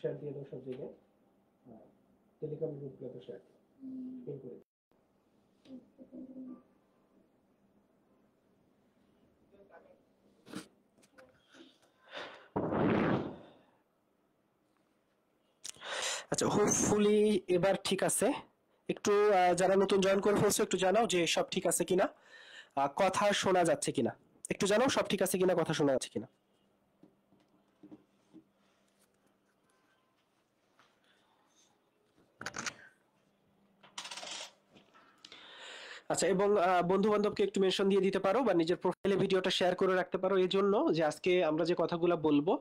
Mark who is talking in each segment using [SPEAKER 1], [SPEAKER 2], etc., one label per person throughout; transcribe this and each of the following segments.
[SPEAKER 1] Share দিয়ে দাও সব জায়গায়, টেলিগ্রাম গ্রুপগুলোতে শেয়ার পিন করে। আচ্ছা, হোপফুলি এবার ঠিক আছে। একটু যারা নতুন জয়েন করে ফেলছো একটু জানাও যে সব ঠিক আছে কিনা, কথা শোনা যাচ্ছে কিনা। একটু জানাও সব ঠিক আছে কিনা, কথা শোনা যাচ্ছে কিনা। আচ্ছা, এবং বন্ধু বান্ধবকে একটু মেনশন দিয়ে দিতে পারো বা নিজের প্রোফাইলে ভিডিওটা শেয়ার করে রাখতে পারো, এই জন্য যে আজকে আমরা যে কথাগুলো বলবো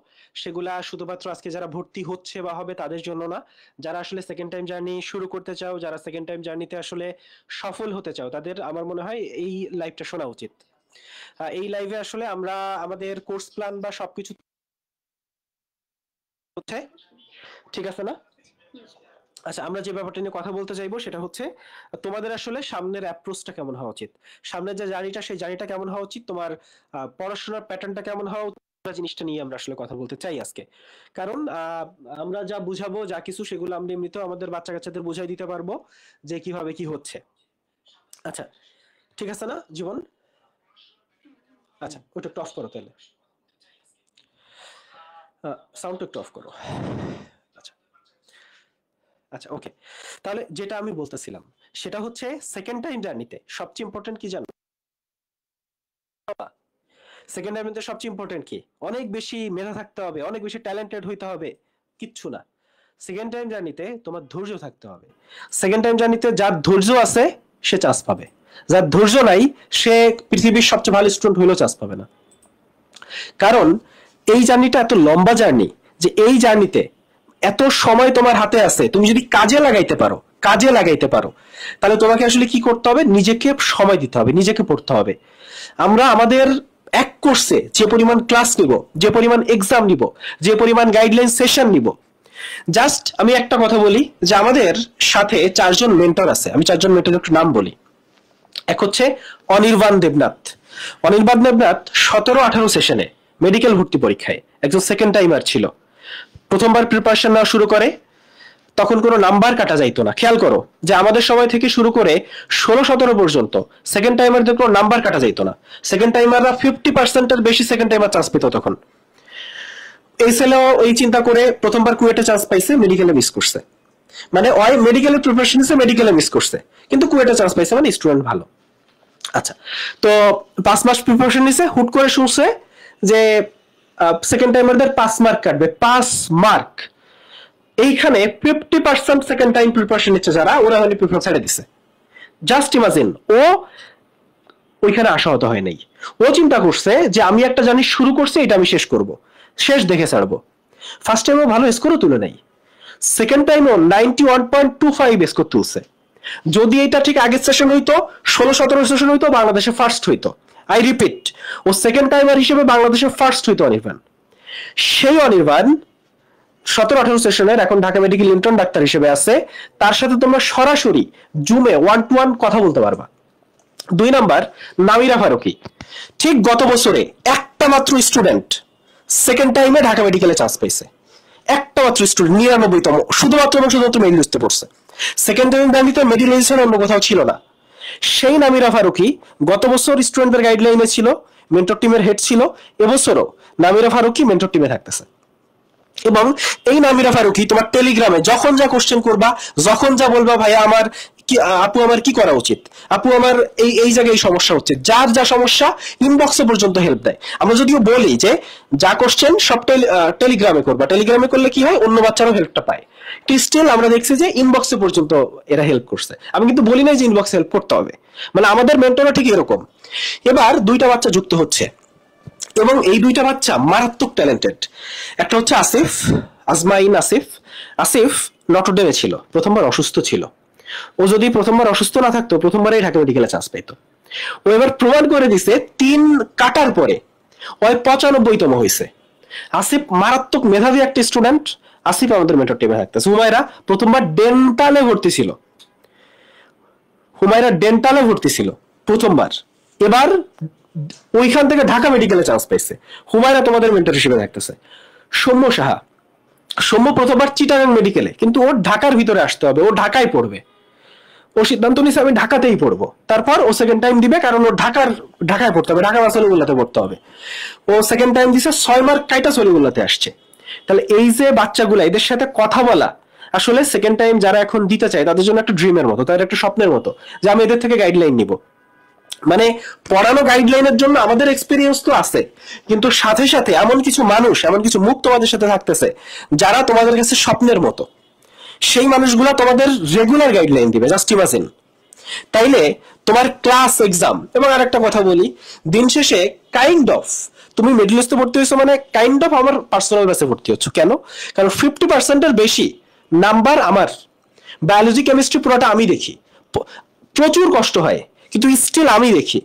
[SPEAKER 1] সেগুলা শুধুমাত্র আজকে যারা ভর্তি হচ্ছে বা হবে তাদের জন্য না, যারা আসলে সেকেন্ড টাইম জার্নি শুরু করতে চাও, যারা সেকেন্ড টাইম জার্নিতে আসলে সফল হতে চাও, তাদের আমার মনে হয় এই লাইভটা শোনা উচিত। এই লাইভে আসলে আমরা আমাদের কোর্স প্ল্যান বা সবকিছু হচ্ছে ঠিক আছে না। আচ্ছা, আমরা যে ব্যাপারটা নিয়ে কথা বলতে চাইবো সেটা হচ্ছে তোমাদের আসলে সামনের অ্যাপ্রোচটা কেমন হওয়া উচিত, সামনের যে জার্নিটা সেই জার্নিটা কেমন হওয়া উচিত, তোমার পড়াশোনার প্যাটার্নটা কেমন হওয়া উচিত, জিনিসটা নিয়ে আমরা আসলে কথা বলতে চাই আজকে। কারণ আমরা যা বুঝাবো যা কিছু সেগুলো আমরা এমনিতেও আমাদের বাচ্চা কাচ্চাদের বুঝাই দিতে পারবো যে কিভাবে কি হচ্ছে। আচ্ছা, ঠিক আছে না জীবন? আচ্ছা, ওটা একটু অফ করো তাহলে, সাউন্ডটা একটু অফ করো। আচ্ছা আচ্ছা, ওকে। তাহলে যেটা আমি বলতেছিলাম সেটা হচ্ছে সেকেন্ড টাইম জার্নিতে সবচেয়ে ইম্পর্টেন্ট কি জানো? সেকেন্ড টাইমে সবচেয়ে ইম্পর্টেন্ট কি? অনেক বেশি মেধা থাকতে হবে, অনেক বেশি ট্যালেন্টেড হইতে হবে, কিচ্ছু না। সেকেন্ড টাইম জার্নিতে তোমার ধৈর্য থাকতে হবে। সেকেন্ড টাইম জার্নিতে যার ধৈর্য আছে সে চান্স পাবে, যার ধৈর্য নাই সে পৃথিবীর সবচেয়ে ভালো স্টুডেন্ট হইলেও চান্স পাবে না। কারণ এই জার্নিটা এত লম্বা জার্নি যে এই জার্নিতে এত সময় তোমার হাতে আছে, তুমি যদি কাজে লাগাইতে পারো তাহলে তোমাকে আসলে কি করতে হবে? নিজেকে সময় দিতে হবে, নিজেকে পড়তে হবে। আমরা আমাদের এক কোর্সে যে পরিমাণ ক্লাস নিব, যে পরিমাণ এক্সাম নিব, যে পরিমাণ গাইডলাইন সেশন নিব, জাস্ট আমি একটা কথা বলি যে আমাদের সাথে 4 জন মেন্টর আছে। আমি 4 জন মেন্টরের একটু নাম বলি। এক হচ্ছে অনির্বাণ দেবনাথ। অনির্বাণ দেবনাথ 17-18 সেশনে মেডিকেল ভর্তি পরীক্ষায় একজন সেকেন্ড টাইমার ছিল। প্রথমবার প্রিপারেশন নেওয়া শুরু করে, তখন কোনো নাম্বার কাটা যাইতো না। খেয়াল করো যে আমাদের সময় থেকে শুরু করে 16-17 পর্যন্ত সেকেন্ড টাইমারদের কোনো নাম্বার কাটা যাইতো না। সেকেন্ড টাইমাররা 50%-এর বেশি সেকেন্ড টাইমার চান্স পেত তখন। এই ছেলেও এই চিন্তা করে প্রথমবার কুয়েটে চান্স পাইছে, মেডিকেলে মিস করছে। মানে ওই মেডিকেলের প্রিপারেশন নিছে, মেডিকেলে মিস করছে, কিন্তু কুয়েটে চান্স পাইছে, মানে স্টুডেন্ট ভালো। আচ্ছা, তো 5 মাস প্রিপারেশন নিছে, হুট করে শুনছে যে সেকেন্ড টাইমারদের 5 মার্ক কাটবে। 5 মার্ক! এইখানে 50% সেকেন্ড টাইম প্রিপারেশন নিচ্ছে যারা, ওরা মানে প্রিপারেশন ছেড়ে দিছে। জাস্ট ইমাজিন, ও ওইখানে আশাহত হয় নাই। ও চিন্তা করছে যে আমি একটা জানি শুরু করছি, এটা আমি শেষ করব, শেষ দেখে ছাড়বো। ফার্স্ট টাইমও ভালো স্কোরও তুলে নাই, সেকেন্ড টাইমও 91.25 স্কোর তুলছে। যদি এটা ঠিক আগের সেশন হইতো, 16-17 সেশন হইতো, বাংলাদেশে ফার্স্ট হইতো। আই রিপিট, ও সেকেন্ড টাইমার হিসেবে বাংলাদেশে ফার্স্ট হইতো অনির্বাণ। সেই অনির্বাণ 17-18 সেশনের এখন ঢাকা মেডিকেল ইন্টার্ন ডাক্তার হিসেবে আছে। তার সাথে তোমরা সরাসরি জুমে 1-to-1 কথা বলতে পারবা। 2 নাম্বার, নামিরা ফারুকি। ঠিক গত বছরে একটা মাত্র স্টুডেন্ট সেকেন্ড টাইমে ঢাকা মেডিকেলে চান্স পাইছে, একটা মাত্র স্টুডেন্ট, 99তম, শুধুমাত্র এবং শুধুমাত্র মেডিকেল লিস্টে পড়ছে। সেকেন্ড টাইম দাঁড়িয়ে মেডিকেল লিস্টে অন্য কোথাও ছিল না। সেই নামিরা ফারুকি গত বছর স্টুডেন্টদের গাইডলাইনে ছিল, মেন্টর টিমের হেড ছিল। এবছরও নামিরা ফারুকি মেন্টর টিমে থাকতেছে। এবং এই নামিরা ফারুকি তোমার টেলিগ্রামে যখন যা কোশ্চেন করবা, যখন যা বলবা, ভাইয়া আমার কি, আপু আমার কি করা উচিত, আপু আমার এই এই জায়গায় সমস্যা হচ্ছে, যার যা সমস্যা ইনবক্সে পর্যন্ত হেল্প দেয়। আমরা যদিও বলি যে যা কোশ্চেন সব টেলিগ্রামে করবা, টেলিগ্রামে করলে কি হয়, অন্য বাচ্চারাও হেল্পটা পায়। স্টিল আমরা দেখছি যে ইনবক্সে পর্যন্ত এরা হেল্প করছে। আমি কিন্তু বলি নাই যে ইনবক্সে হেল্প করতে হবে, মানে আমাদের মেন্টরও ঠিক এরকম। এবার 2টা বাচ্চা যুক্ত হচ্ছে এবং এই 2টা বাচ্চা মারাত্মক ট্যালেন্টেড। একটা হচ্ছে আসিফ, আজমাইন আসিফ। আসিফ নটরডেমে ছিল, প্রথমবার অসুস্থ ছিল। ও যদি প্রথমবার অসুস্থ না থাকতো, প্রথমবারই ঢাকা মেডিকেলে চান্স পেত। ও এবার প্রমাণ করে দিছে 3 কাটার পরে ওই 95তম হয়েছে। আসিফ মারাত্মক মেধাবী একটা স্টুডেন্ট। আসিফ আমাদের মেন্টর টিমে থাকতেছে। হুমায়রা প্রথমবার ডেন্টালে ভর্তি ছিল, হুমায়রা ডেন্টালে ভর্তি ছিল প্রথমবার, এবার ওইখান থেকে ঢাকা মেডিকেলে চান্স পাইছে। হুমায়রা তোমাদের মেন্টর হিসেবে থাকতেছে। সৌম্য সাহা সৌম্য প্রথমবার চিটাগাং মেডিকেলে, কিন্তু ওর ঢাকার ভিতরে আসতে হবে, ও ঢাকায় পড়বে। ও সিদ্ধান্ত নিছে আমি ঢাকাতেই পড়বো। তারপর ও সেকেন্ড টাইম দিবে, কারণ ও ঢাকায় পড়তে হবে, ঢাকা সলিমুল্লাহতে পড়তে হবে। ও সেকেন্ড টাইম দিছে 6 মার্ক কাইটা সলিমুল্লাহতে আসছে। তাহলে এই যে বাচ্চাগুলা, এদের সাথে কথা বলা আসলে সেকেন্ড টাইম যারা এখন দিতে চায় তাদের জন্য একটা ড্রিমের মতো, তাদের একটা স্বপ্নের মতো, যে আমি এদের থেকে গাইডলাইন নিব। মানে পড়ানো গাইডলাইনের জন্য আমাদের এক্সপিরিয়েন্স তো আছে, কিন্তু সাথে সাথে এমন কিছু মানুষ, এমন কিছু মুখ তোমাদের সাথে থাকতেছে যারা তোমাদের কাছে স্বপ্নের মতো। সেই মানুষগুলা তোমাদের রেগুলার গাইডলাইন দিবে, জাস্ট ইমাজিন। তাইলে তোমার ক্লাস, এক্সাম, এবং আরেকটা কথা বলি, দিন শেষে কাইন্ড অফ তুমি মিডল ইস্টে ভর্তি হয়েছো মানে কাইন্ড অফ আমার পার্সোনাল ব্যাচে ভর্তি হচ্ছ। কেন? কারণ 50%-এর বেশি নাম্বার আমার। বায়োলজি কেমিস্ট্রি পুরোটা আমি দেখি, প্রচুর কষ্ট হয়, কিন্তু স্টিল আমি দেখি।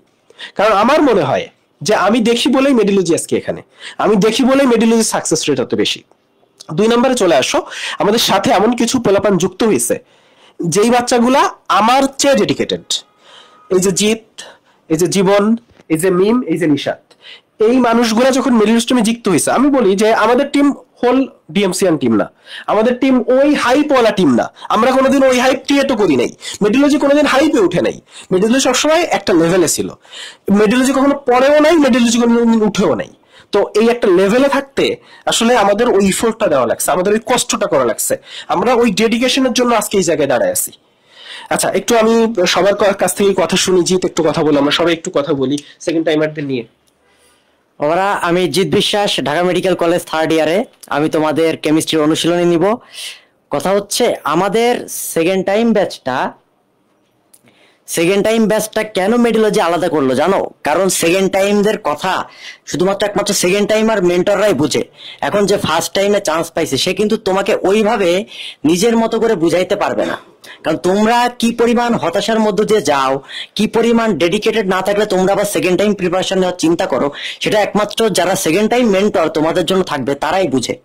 [SPEAKER 1] কারণ আমার মনে হয় যে আমি দেখি বলেই মেডিলজি আজকে এখানে, আমি দেখি বলেই মেডিলজি সাকসেস রেট এত বেশি। 2 নম্বরে চলে আসো, আমাদের সাথে এমন কিছু পোলাপান যুক্ত হয়েছে যেই বাচ্চাগুলা আমার চেয়ে ডেডিকেটেড। এই যে জিৎ, এই যে জীবন, এই যে মিম, এই যে নিশাত, এই মানুষগুলা যখন মিডল স্ট্রিমে যুক্ত হয়েছে, আমি বলি যে আমাদের টিম হোল ডিএমসিয়ান টিম না, আমাদের টিম ওই হাইপ ওয়ালা টিম না। আমরা কোনোদিন ওই হাইপ ক্রিয়েটও করি নাই, মেডিলজি কোনোদিন হাইপে উঠে নাই, মেডিলজি সবসময় একটা লেভেলে ছিল। মেডিলজি কখনো পড়েও নাই, মেডিলজি কোনোদিন উঠেও নাই। তো এই একটা লেভেলে থাকতে আসলে আমাদের ওই ইফোর্টটা দেওয়া লাগছে, আমাদের ওই কষ্টটা করা লাগছে, আমরা ওই ডেডিকেশনের জন্য আজকে এই জায়গায় দাঁড়ায় আছি। আচ্ছা, একটু আমি সবার কাছ থেকে কথা শুনি, জিত একটু কথা বলি, আমরা সবাই একটু কথা বলি সেকেন্ড টাইমারদের নিয়ে।
[SPEAKER 2] আমি জিৎ বিশ্বাস, ঢাকা মেডিকেল কলেজ 3rd ইয়ারে। আমি তোমাদের কেমিস্ট্রির অনুশীলনী নিব। কথা হচ্ছে আমাদের সেকেন্ড টাইম ব্যাচটা কেন মেডিলজি আলাদা করলো জানো? কারণ সেকেন্ড টাইমদের কথা শুধুমাত্র একমাত্র সেকেন্ড টাইম আর মেন্টররাই বুঝে। এখন যে ফার্স্ট টাইমে চান্স পাইছে সে কিন্তু তোমাকে ওইভাবে নিজের মতো করে বুঝাইতে পারবে না। কারণ তোমরা কি পরিমাণ হতাশার মধ্য দিয়ে যাও, কি পরিমাণ ডেডিকেটেড না থাকলে তোমরা আবার সেকেন্ড টাইম প্রিপারেশন নেওয়ার চিন্তা করো, সেটা একমাত্র যারা সেকেন্ড টাইম মেন্টর তোমাদের জন্য থাকবে তারাই বুঝে।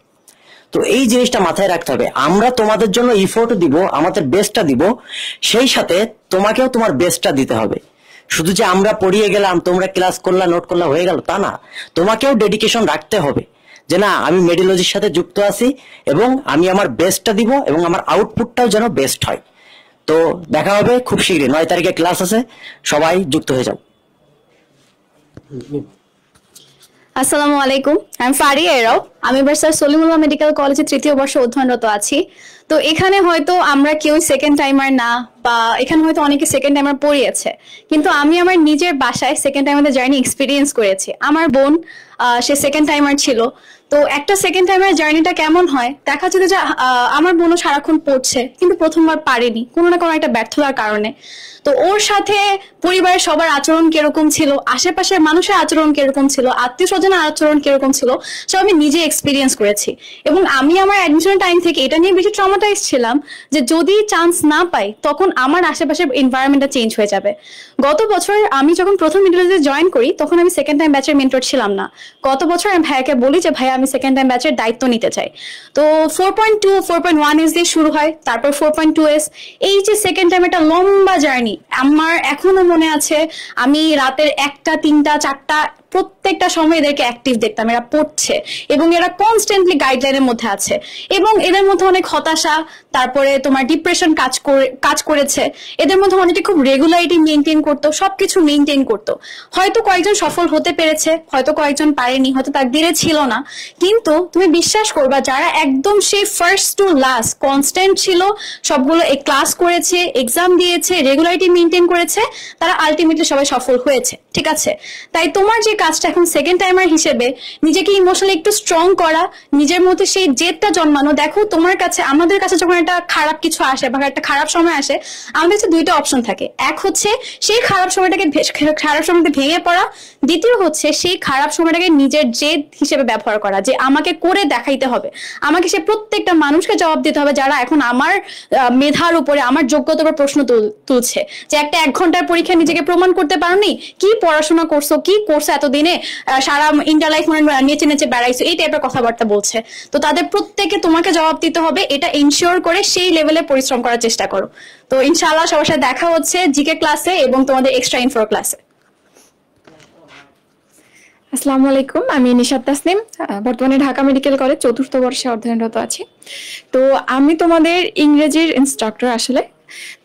[SPEAKER 2] তো এই জিনিসটা মাথায় রাখতে হবে, আমরা তোমাদের জন্য ইফোর্ট দিব, আমাদের বেস্টটা দিব, সেই সাথে তোমাকেও তোমার বেস্টটা দিতে হবে। শুধু যে আমরা পড়িয়ে গেলাম, তোমরা ক্লাস করলা, নোট করলা, হয়ে গেল, তা না। তোমাকেও ডেডিকেশন রাখতে হবে যে না, আমি মেডিলজির সাথে যুক্ত আছি এবং আমি আমার বেস্টটা দিব এবং আমার আউটপুটটাও যেন বেস্ট হয়। তো দেখা হবে খুব শীঘ্রই, 9 তারিখে ক্লাস আছে, সবাই যুক্ত হয়ে যাও।
[SPEAKER 3] আসসালামু আলাইকুম, আমি ফারিয়া এরাও। আমি এবার স্যার সলিমুল্লাহ মেডিকেল কলেজে 3য় বর্ষে অধ্যয়নরত আছি। তো এখানে হয়তো আমরা কেউ সেকেন্ড টাইমার না, বা এখানে হয়তো অনেকে সেকেন্ড টাইমার পড়িয়েছে, কিন্তু আমি আমার নিজের বাসায় সেকেন্ড টাইমার জার্নি এক্সপিরিয়েন্স করেছি। আমার বোন সে সেকেন্ড টাইমার ছিল। তো একটা সেকেন্ড টাইমের জার্নিটা কেমন হয় দেখা যেত যে আমার বোনও সারাক্ষণ পড়ছে, কিন্তু প্রথমবার পারেনি কোনো না কোনো একটা ব্যর্থতার কারণে। তো ওর সাথে পরিবারের সবার আচরণ কিরকম ছিল, আশেপাশের মানুষের আচরণ কিরকম ছিল, আত্মীয় স্বজনের আচরণ কিরকম ছিল, সব আমি নিজে এক্সপিরিয়েন্স করেছি। এবং আমি আমার অ্যাডমিশন টাইম থেকে এটা নিয়ে বেশি ট্রমাটাইজ ছিলাম যে যদি চান্স না পাই তখন আমার আশেপাশের এনভায়রনমেন্টটা চেঞ্জ হয়ে যাবে। গত বছর আমি যখন প্রথম মিডলে জয়েন করি তখন আমি সেকেন্ড টাইম ব্যাচের মেন্টর ছিলাম না। গত বছর আমি ভাইয়াকে বলি যে ভাইয়া আমি সেকেন্ড টাইম ব্যাচের দায়িত্ব নিতে চাই। তো 4.2 4.1 দিয়ে শুরু হয়, তারপর 4.2 এই যে সেকেন্ড টাইম একটা লম্বা জার্নি। আমার এখনো মনে আছে আমি রাতের 1টা 3টা 4টা প্রত্যেকটা সময় এদেরকে অ্যাক্টিভ দেখতাম, এরা পড়ছে এবং এরা কনস্ট্যান্টলি গাইডলাইনের মধ্যে আছে। এবং এদের মধ্যে অনেক হতাশা, তারপরে তোমার ডিপ্রেশন কাজ করেছে। এদের মধ্যে অনেকে খুব রেগুলারিটি মেনটেন করতো, সবকিছু মেনটেন করতো। হয়তো কয়েকজন সফল হতে পেরেছে, হয়তো কয়েকজন পারেনি, হয়তো তাকদিরে ছিল না। কিন্তু তুমি বিশ্বাস করবা যারা একদম সেই ফার্স্ট টু লাস্ট কনস্ট্যান্ট ছিল, সবগুলো ক্লাস করেছে, এক্সাম দিয়েছে, রেগুলারিটি মেনটেন করেছে, তারা আলটিমেটলি সবাই সফল হয়েছে। ঠিক আছে, তাই তোমার যে কাজটা এখন সেকেন্ড টাইমার হিসেবে নিজেকে ইমোশনালি একটু স্ট্রং করা, নিজের মধ্যে সেই জেদটা জন্মানো। দেখো তোমার কাছে, আমাদের কাছে যখন একটা খারাপ কিছু আসে বা একটা খারাপ সময় আসে, আমাদের কাছে 2টা অপশন থাকে। এক হচ্ছে সেই খারাপ সময়টাকে ভেঙে পড়া, দ্বিতীয় হচ্ছে সেই খারাপ সময়টাকে নিজের জেদ হিসেবে ব্যবহার করা, যে আমাকে করে দেখাইতে হবে, আমাকে সে প্রত্যেকটা মানুষকে জবাব দিতে হবে যারা এখন আমার মেধার উপরে, আমার যোগ্যতার উপর প্রশ্ন তুলছে, যে একটা 1 ঘন্টার পরীক্ষা নিজেকে প্রমাণ করতে পারোনি, কি পড়াশোনা করছো, কি করছো এতদিনে, সারা ইন্টার লাইফ মনে নেচে নেচে বেড়াইছো, এই টাইপের কথাবার্তা বলছে। তো তাদের প্রত্যেকে তোমাকে জবাব দিতে হবে, এটা ইনশিওর করে সেই লেভেলে পরিশ্রম করার চেষ্টা করো। তো ইনশাআল্লাহ সবার সাথে দেখা হচ্ছে জিকে ক্লাসে এবং তোমাদের এক্সট্রা ইনফো ক্লাসে।
[SPEAKER 4] আসসালামু আলাইকুম, আমি নিশাত তাসনিম, বর্তমানে ঢাকা মেডিকেল কলেজ 4th বর্ষে অধ্যয়নরত আছি। তো আমি তোমাদের ইংরেজির ইনস্ট্রাক্টর আসলে।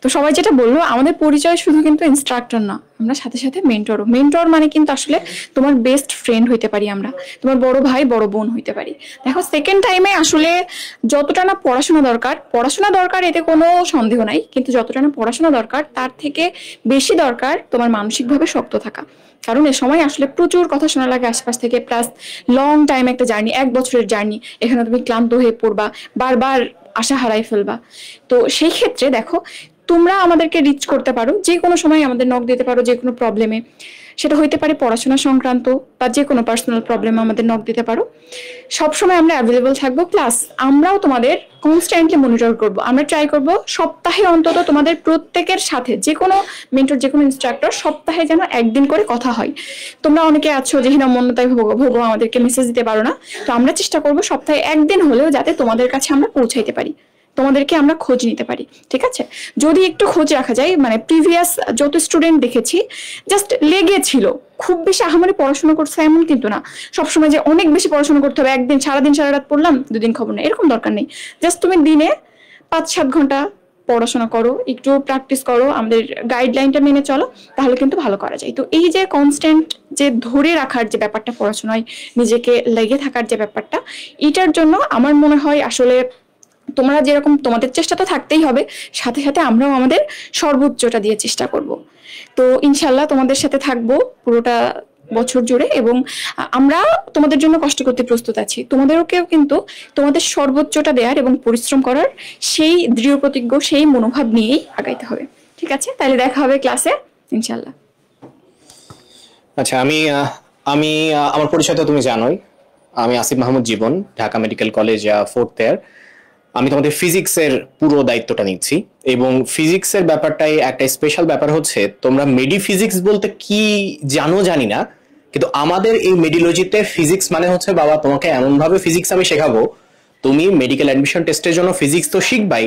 [SPEAKER 4] তো সবাই যেটা বললো, আমাদের পরিচয় শুধু কিন্তু ইনস্ট্রাক্টর না, আমরা সাথে সাথে মেন্টরও। মেন্টর মানে কিন্তু আসলে তোমার বেস্ট ফ্রেন্ড হইতে পারি আমরা, তোমার বড় ভাই বড় বোন হইতে পারি। দেখো, সেকেন্ড টাইমে আসলে যতটা না পড়াশোনা দরকার এতে কোনো সন্দেহ নাই, কিন্তু যতটা না পড়াশোনা দরকার তার থেকে বেশি দরকার তোমার মানসিকভাবে শক্ত থাকা। কারণ এ সময় আসলে প্রচুর কথা শোনা লাগে আশপাশ থেকে, প্লাস লং টাইম একটা জার্নি, 1 বছরের জার্নি। এখানে তুমি ক্লান্ত হয়ে পড়বা, বারবার আশা হারাই ফেলবা। তো সেই ক্ষেত্রে দেখো, তোমরা আমাদেরকে রিচ করতে পারো, যে কোনো সময় আমাদের নক দিতে পারো, যে কোনো প্রবলেমে। সেটা হইতে পারে পড়াশোনা সংক্রান্ত বা যে কোনো পার্সোনাল প্রবলেম, আমাদের নক দিতে পারো। সবসময় আমরা অ্যাভেলেবল থাকবো, প্লাস আমরাও তোমাদের কনস্ট্যান্টলি মনিটর করব। আমরা ট্রাই করব সপ্তাহে অন্তত তোমাদের প্রত্যেকের সাথে, যে কোনো মেন্টর, যে কোনো ইনস্ট্রাক্টর, সপ্তাহে যেন একদিন করে কথা হয়। তোমরা অনেকে আছো যে হীনমন্যতায় ভোগো, আমাদেরকে মেসেজ দিতে পারো না। তো আমরা চেষ্টা করব সপ্তাহে একদিন হলেও যাতে তোমাদের কাছে আমরা পৌঁছাইতে পারি, তোমাদেরকে আমরা খোঁজ নিতে পারি। ঠিক আছে? যদি একটু খোঁজ রাখা যায়, মানে প্রিভিয়াস যত স্টুডেন্ট দেখেছি জাস্ট লেগেছিল, খুব বেশি আহামরি পড়াশোনা করছে এমন কিন্তু না। সবসময় যে অনেক বেশি পড়াশোনা করতে হবে, একদিন সারাদিন সারা রাত পড়লাম, 2 দিন খবর নেই, এরকম দরকার নেই। জাস্ট তুমি দিনে 5-7 ঘন্টা পড়াশোনা করো, একটু প্র্যাকটিস করো, আমাদের গাইডলাইনটা মেনে চলো, তাহলে কিন্তু ভালো করা যায়। তো এই যে কনস্ট্যান্ট যে ধরে রাখার যে ব্যাপারটা, পড়াশোনায় নিজেকে লেগে থাকার যে ব্যাপারটা, এটার জন্য আমার মনে হয় আসলে তোমরা যেরকম, তোমাদের চেষ্টা তো থাকতেই হবে, সাথে সাথে আমরাও আমাদের সর্বোচ্চটা দিয়ে চেষ্টা করব। তো ইনশাল্লাহ তোমাদের সাথে থাকবো পুরোটা বছর জুড়ে, এবং আমরা তোমাদের জন্য কষ্ট করতে প্রস্তুত আছি। তোমাদেরকেও কিন্তু তোমাদের সর্বোচ্চটা দেওয়ার এবং পরিশ্রম করার সেই দৃঢ় প্রতিজ্ঞ, সেই মনোভাব নিয়েই আগাইতে হবে। ঠিক আছে? তাহলে দেখা হবে ক্লাসে ইনশাল্লাহ।
[SPEAKER 5] আচ্ছা, আমি আমি আমার পরিচয় তো তুমি জানোই। আমি আসিফ মাহমুদ জীবন, ঢাকা মেডিকেল কলেজ 4th ইয়ার। আমি তোমাদের ফিজিক্সের পুরো দায়িত্বটা নিচ্ছি, এবং ফিজিক্সের ব্যাপারটাই একটা স্পেশাল ব্যাপার হচ্ছে, তোমরা মেডি ফিজিক্স বলতে কি জানি না, কিন্তু আমাদের এই মেডিলজিতে ফিজিক্স মানে হচ্ছে, বাবা তোমাকে এমন ভাবে ফিজিক্স আমি শেখাবো, তুমি মেডিকেল অ্যাডমিশন টেস্টের জন্য ফিজিক্স তো শিখবাই,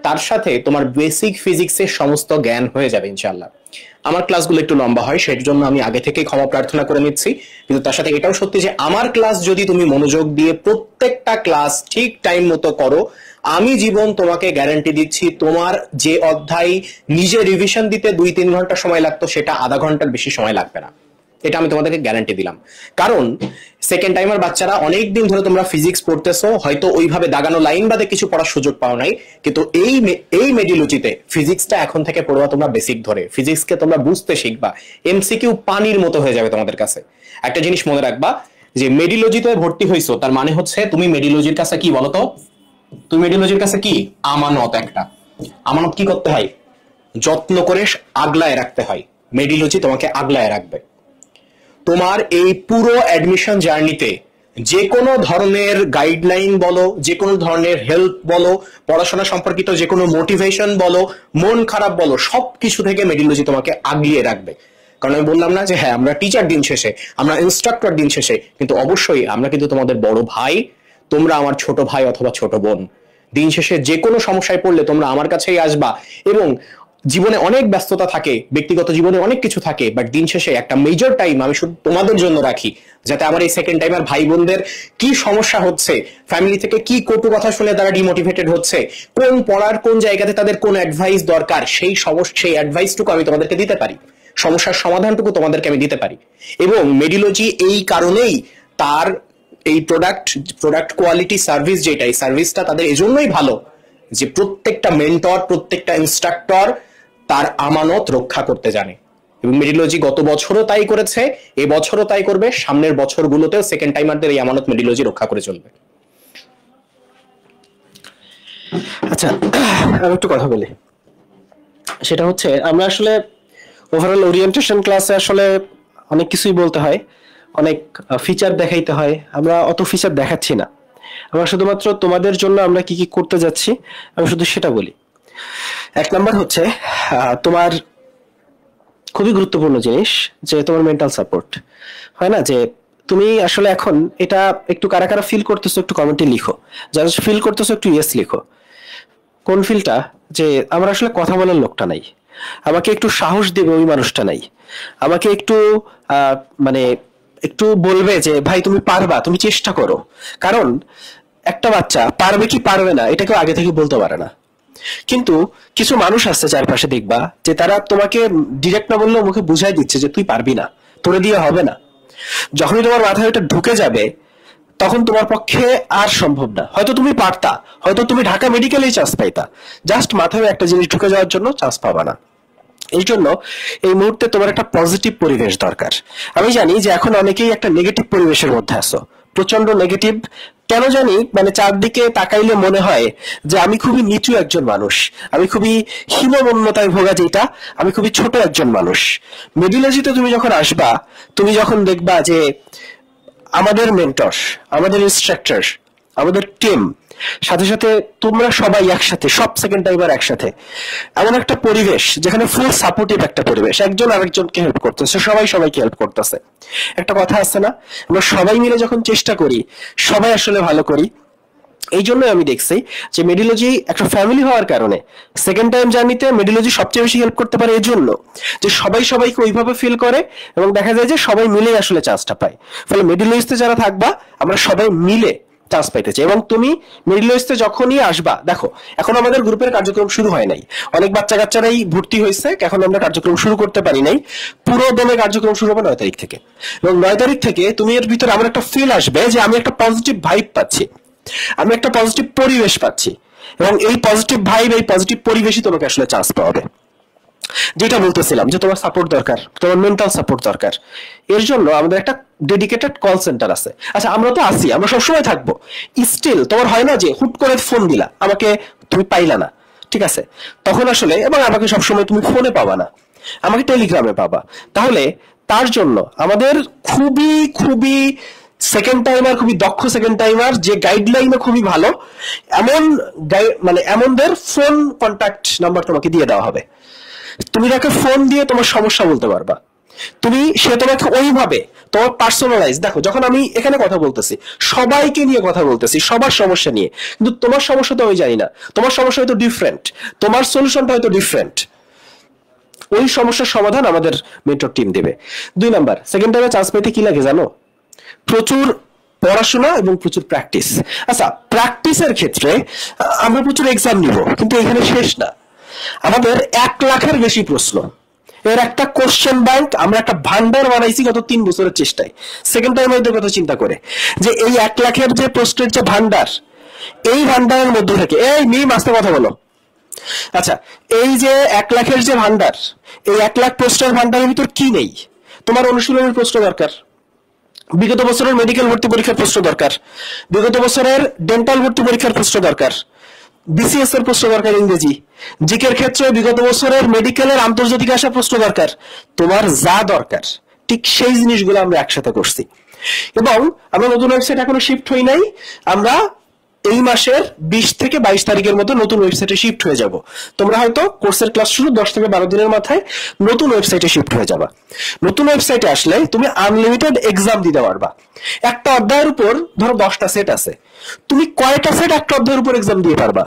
[SPEAKER 5] তার সাথে তোমার বেসিক ফিজিক্সের সমস্ত জ্ঞান হয়ে যাবে ইনশাআল্লাহ। আমার ক্লাসগুলো একটু লম্বা হয়, সেটার জন্য আমি আগে থেকে ক্ষমা প্রার্থনা করে নিচ্ছি, কিন্তু তার সাথে এটাও সত্যি যে আমার ক্লাস যদি তুমি মনোযোগ দিয়ে প্রত্যেকটা ক্লাস ঠিক টাইম মতো করো, আমি জীবন তোমাকে গ্যারান্টি দিচ্ছি, তোমার যে অধ্যায় নিজে রিভিশন দিতে 2-3 ঘন্টা সময় লাগতো, সেটা আধা ঘন্টার বেশি সময় লাগবে না। এটা আমি তোমাদেরকে গ্যারান্টি দিলাম। কারণ সেকেন্ড টাইমার বাচ্চারা অনেক দিন ধরে তোমরা ফিজিক্স পড়তেছো, হয়তো ওইভাবে দাগানো লাইন বাদে কিছু পড়ার সুযোগ পাও নাই, কিন্তু এই মেডিলজিতে ফিজিক্সটা এখন থেকে পড়বা তোমরা বেসিক ধরে, ফিজিক্সকে তোমরা বুঝতে শিখবা, এমসিকিউ পানির মতো হয়ে যাবে তোমাদের কাছে। একটা জিনিস মনে রাখবা, যে মেডিলজিতে ভর্তি হইছো তার মানে হচ্ছে তুমি মেডিলজির কাছে কি বলতো, তুমি মেডিলজির কাছে কি আমানত। একটা আমানত কি করতে হয়? যত্ন করে আগলায় রাখতে হয়। মেডিলজি তোমাকে আগলায় রাখবে। তোমার এই পুরো অ্যাডমিশন জার্নিতে যে কোনো ধরনের গাইডলাইন বলো, যে কোনো ধরনের হেল্প বলো, পড়াশোনা সম্পর্কিত যে কোনো মোটিভেশন বলো, মন খারাপ বলো, সবকিছু থেকে মেডিলজি তোমাকে আগলিয়ে রাখবে। কারণ আমি বললাম না যে হ্যাঁ আমরা টিচার দিন শেষে, আমরা ইনস্ট্রাক্টর দিন শেষে, কিন্তু অবশ্যই আমরা কিন্তু তোমাদের বড় ভাই, তোমরা আমার ছোট ভাই অথবা ছোট বোন। দিন শেষে যে কোনো সমস্যায় পড়লে তোমরা আমার কাছেই আসবা, এবং জীবনে অনেক ব্যস্ততা থাকে, ব্যক্তিগত জীবনে অনেক কিছু থাকে, বাট দিন শেষে একটা মেজর টাইম আমি শুধু তোমাদের জন্য রাখি, যাতে আমার এই সেকেন্ড টাইমার ভাই বোনদের কি সমস্যা হচ্ছে, ফ্যামিলি থেকে কি কটু কথা শুনে তারা ডিমোটিভেটেড হচ্ছে, কোন পড়ার কোন জায়গাতে তাদের কোন অ্যাডভাইস দরকার, সেই অ্যাডভাইসটুকু আমি তোমাদেরকে দিতে পারি, সমস্যার সমাধানটুকু তোমাদেরকে আমি দিতে পারি। এবং মেডিলজি এই কারণেই তার এই প্রোডাক্ট কোয়ালিটি সার্ভিস, যেটা এই সার্ভিসটা তাদের এজন্যই ভালো, যে প্রত্যেকটা মেন্টর, প্রত্যেকটা ইনস্ট্রাক্টর তার আমানত রক্ষা করতে জানে। এবং মেডিলজি গত বছরও তাই করেছে, এবছরও তাই করবে, সামনের বছরগুলোতেও সেকেন্ড টাইমারদের এই আমানত মেডিলজি রক্ষা করে চলবে।
[SPEAKER 1] আচ্ছা, আমি একটু কথা বলি। সেটা হচ্ছে, আমরা আসলে ওভারঅল ওরিয়েন্টেশন ক্লাসে আসলে অনেক কিছুই বলতে হয়, অনেক ফিচার দেখাইতে হয়, আমরা অত ফিচার দেখাচ্ছি না। আমরা শুধুমাত্র তোমাদের জন্য আমরা কি কি করতে যাচ্ছি আমি শুধু সেটা বলি। 1 নাম্বার হচ্ছে তোমার খুবই গুরুত্বপূর্ণ জিনিস, যে তোমার মেন্টাল সাপোর্ট। হয় না যে তুমি আসলে এখন এটা একটু কারা কারা ফিল করতেছো একটু কমেন্টে লিখো, যারা ফিল করতেছো একটু ইয়েস লিখো। কোন ফিলটা? যে আমার আসলে কথা বলার লোকটা নাই, আমাকে একটু সাহস দেবে ওই মানুষটা নাই, আমাকে একটু মানে একটু বলবে যে ভাই তুমি পারবা, তুমি চেষ্টা করো। কারণ একটা বাচ্চা পারবে কি পারবে না এটা কেউ আগে থেকে বলতে পারে না। কিন্তু কিছু মানুষ আছে চারপাশে দেখবা যে তারা তোমাকে ডিরেক্ট না বললেও মুখে বুঝাই দিচ্ছে যে তুই পারবি না, তোরে দিয়ে হবে না। যখনই তোমার মাথায় ওটা ঢুকে যাবে তখন তোমার পক্ষে আর সম্ভব না। হয়তো তুমি পারতা, হয়তো তুমি ঢাকা মেডিকেলেই চান্স পাইতা, জাস্ট মাথায় একটা জিনিস ঢুকে যাওয়ার জন্য চান্স পাবা না। এই জন্য এই মুহূর্তে তোমার একটা পজিটিভ পরিবেশ দরকার। আমি জানি যে এখন অনেকেই একটা নেগেটিভ পরিবেশের মধ্যে আছো, প্রচন্ড নেগেটিভ। কেন জানি মানে চারদিকে তাকাইলে মনে হয় যে আমি খুবই নিচু একজন মানুষ, আমি খুবই হীনমন্যতায় ভোগা, যেটা আমি খুবই ছোট একজন মানুষ। মেডিলজিতে তুমি যখন আসবা, তুমি যখন দেখবা যে আমাদের মেন্টর, আমাদের ইনস্ট্রাক্টর, আমাদের টিম, সাথে সাথে তোমরা সবাই একসাথে, সব সেকেন্ড টাইমার একসাথে, এমন একটা পরিবেশ যেখানে ফুল সাপোর্টিভ একটা পরিবেশ, একজন আরেকজনকে হেল্প করতেছে, সবাই সবাইকে হেল্প করতেছে। একটা কথা আছে না, আমরা সবাই মিলে যখন চেষ্টা করি সবাই আসলে ভালো করি। এই জন্য আমি দেখছি যে মেডিলজি একটা ফ্যামিলি হওয়ার কারণে সেকেন্ড টাইম জার্নিতে মেডিলজি সবচেয়ে বেশি হেল্প করতে পারে, এই জন্য যে সবাই সবাইকে ওইভাবে ফিল করে এবং দেখা যায় যে সবাই মিলেই আসলে চান্সটা পায়। ফলে মেডিলজিতে যারা থাকবা আমরা সবাই মিলে চান্স পাইতে চাই। এবং তুমি মিডলওয়েস্টে যখনই আসবা, দেখো এখন আমাদের গ্রুপের কার্যক্রম শুরু হয় নাই, অনেক বাচ্চা কাচ্চারাই ভর্তি হয়েছে, এখন আমরা কার্যক্রম শুরু করতে পারি নাই। পুরো দমে কার্যক্রম শুরু হবে 9 তারিখ থেকে, এবং 9 তারিখ থেকে তুমি এর ভিতরে আমার একটা ফিল আসবে যে আমি একটা পজিটিভ ভাইব পাচ্ছি, আমি একটা পজিটিভ পরিবেশ পাচ্ছি, এবং এই পজিটিভ ভাইব, এই পজিটিভ পরিবেশই তোমাকে আসলে চান্স পাওয়াবে। যেটা বলতেছিলাম যে তোমার সাপোর্ট দরকার, তোমার মেন্টাল সাপোর্ট দরকার। এর জন্য আমাদের একটা ডেডিকেটেড কল সেন্টার আছে। আচ্ছা আমরা তো আছি, আমরা সবসময় থাকবো, স্টিল তোমার হয় না যে হুট করে ফোন দিলা আমাকে, তুমি পাইলা না, ঠিক আছে, তখন আসলে, এবং আমাকে সবসময় তুমি ফোনে পাবা না, আমাকে টেলিগ্রামে পাবা। তাহলে তার জন্য আমাদের খুবই খুবই সেকেন্ড টাইমার, খুবই দক্ষ সেকেন্ড টাইমার, যে গাইডলাইনে খুবই ভালো, এমন মানে এমনদের ফোন কন্ট্যাক্ট নাম্বার তোমাকে দিয়ে দেওয়া হবে। তুমি তাকে ফোন দিয়ে তোমার সমস্যা বলতে পারবা, সে তোমাকে ওইভাবে তোমার পার্সোনালাইজ। দেখো যখন আমি এখানে কথা বলতেছি সবাইকে নিয়ে কথা বলতেছি, সবার সমস্যা নিয়ে, কিন্তু তোমার সমস্যা তো আমি জানি না, তোমার সমস্যা হয়তো ডিফারেন্ট, তোমার সলিউশনটা হয়তো ডিফারেন্ট। ওই সমস্যার সমাধান আমাদের মেন্টর টিম দেবে। 2 নাম্বার, সেকেন্ড টাইমে চান্স পেতে কি লাগে জানো? প্রচুর পড়াশোনা এবং প্রচুর প্র্যাকটিস। আচ্ছা প্র্যাকটিসের ক্ষেত্রে আমরা প্রচুর এক্সাম নিব, কিন্তু এখানে শেষ না। আমাদের 1 লাখের বেশি প্রশ্ন, এর একটা কোশ্চেন ব্যাংক, আমরা একটা ভান্ডার বানাইছি গত 3 বছরের চেষ্টায়। সেকেন্ড টাইম এর কথা চিন্তা করে যে এই 1 লাখের যে প্রশ্নের যে ভান্ডার, এই ভান্ডারের মধ্যে থেকে, এই মিম আস্তে কথা বলো, আচ্ছা এই যে 1 লাখের যে ভান্ডার, এই 1 লাখ প্রশ্নের ভান্ডারের ভিতর কি নেই? তোমার অনুশীলনের প্রশ্ন দরকার, বিগত বছরের মেডিকেল ভর্তি পরীক্ষার প্রশ্ন দরকার, বিগত বছরের ডেন্টাল ভর্তি পরীক্ষার প্রশ্ন দরকার, বিসিএস এর প্রশ্ন দরকার, ইংরেজি জিকের ক্ষেত্রে বিগত বছরের মেডিকেলের আন্তর্জাতিক আসা প্রশ্ন দরকার। তোমার যা দরকার ঠিক সেই জিনিসগুলো আমরা একসাথে করছি, এবং আমরা নতুন ওয়েবসাইট এখনো শিফট হই নাই। আমরা এই মাসের 20 থেকে 22 তারিখের মধ্যে নতুন ওয়েবসাইটে শিফট হয়ে যাব। তোমরা হয়তো কোর্সের ক্লাস শুরু 10 থেকে 12 দিনের মাথায় নতুন ওয়েবসাইটে শিফট হয়ে যাবা। নতুন ওয়েবসাইটে আসলে তুমি আনলিমিটেড এক্সাম দিতে পারবা। একটা অধ্যায়ের উপর ধরো 10টা সেট আছে, তুমি কয়টা সেট একটা অধ্যায়ের উপর এক্সাম দিয়ে পারবা?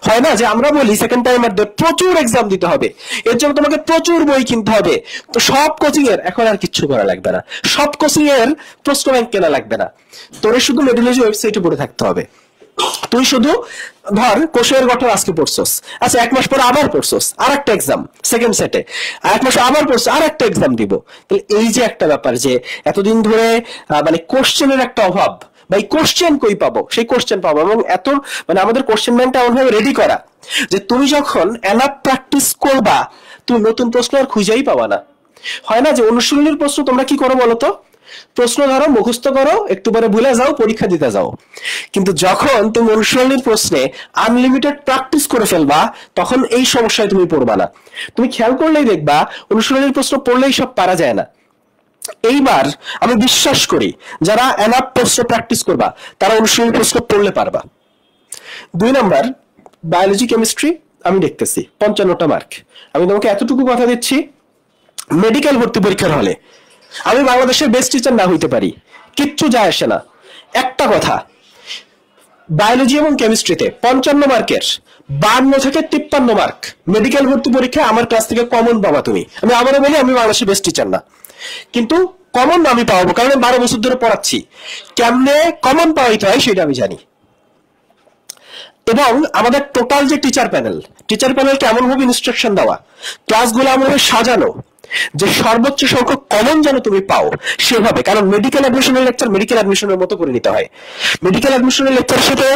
[SPEAKER 1] হয় না যে আমরা বলি সেকেন্ড টাইমারদের প্রচুর এক্সাম দিতে হবে, এর জন্য তোমাকে প্রচুর বই কিনতে হবে। তো সব কোচিং এর এখন আর কিচ্ছু করা লাগবে না, সব কোচিং এর প্রশ্ন ব্যাংক কেনা লাগবে না, তোর শুধু মেডিলজি ওয়েবসাইটে পড়ে থাকতে হবে। তুই শুধু ধর কোষের গঠন আজকে পড়ছস, আচ্ছা 1 মাস পর আবার পড়ছস, আর একটা এক্সাম সেকেন্ড সেটে, আর 1 মাস আবার পড়ছস, আর একটা এক্সাম দিব। তাহলে এই যে একটা ব্যাপার যে এতদিন ধরে মানে কোশ্চেনের একটা অভাব, ভাই কোশ্চেন কই পাবো? সেই কোশ্চেন পাবো, এবং এত মানে আমাদের কোশ্চেন ব্যাংকটা এমনভাবে রেডি করা যে তুমি যখন এনাফ প্র্যাকটিস করবা তুমি নতুন প্রশ্ন আর খুঁজেই পাবা না। হয় না যে অনুশীলনীর প্রশ্ন তোমরা কি করো বলো তো? প্রশ্ন ধরো, মুখস্থ করো, একটু পরে ভুলে যাও, পরীক্ষা দিতে যাও। কিন্তু যখন তুমি অনুশীলনীর প্রশ্নে আনলিমিটেড প্র্যাকটিস করে ফেলবা তখন এই সমস্যায় তুমি পড়বা না। তুমি খেয়াল করলেই দেখবা অনুশীলনীর প্রশ্ন পড়লেই সব পারা যায় না। এইবার আমি বিশ্বাস করি যারা এনাফ প্রশ্ন প্র্যাকটিস করবা তারা অনুশীলনী প্রশ্ন পড়লে পারবা। 2 নাম্বার, বায়োলজি কেমিস্ট্রি আমি দেখতেছি 55টা মার্ক। আমি তোমাকে এতটুকু কথা দিচ্ছি, মেডিকেল ভর্তি পরীক্ষার হলে আমি বাংলাদেশের বেস্ট টিচার না হইতে পারি, কিচ্ছু যায় আসে না। একটা কথা, বায়োলজি এবং কেমিস্ট্রিতে 55 মার্কের 52 থেকে 53 মার্ক মেডিকেল ভর্তি পরীক্ষায় আমার ক্লাস থেকে কমন পাবা তুমি। আমি আবারও বলি আমি বাংলাদেশের বেস্ট টিচার না, কিন্তু কমন আমি পাবো, কারণ আমি 12 বছর ধরে পড়াচ্ছি। কেমনে কমন পাওয়াইতে হয় সেটা আমি জানি। এবং আমাদের টোটাল যে টিচার প্যানেলকে এমন ভাবে ইনস্ট্রাকশন দেওয়া, ক্লাসগুলো এমন ভাবে সাজানো যে সর্বোচ্চ সংখ্যক কমন যেন তুমি পাও সেভাবে। কারণ মেডিকেল অ্যাডমিশনের লেকচার মেডিকেল অ্যাডমিশনের মতো করে নিতে হয়। মেডিকেল অ্যাডমিশনের লেকচারের সাথে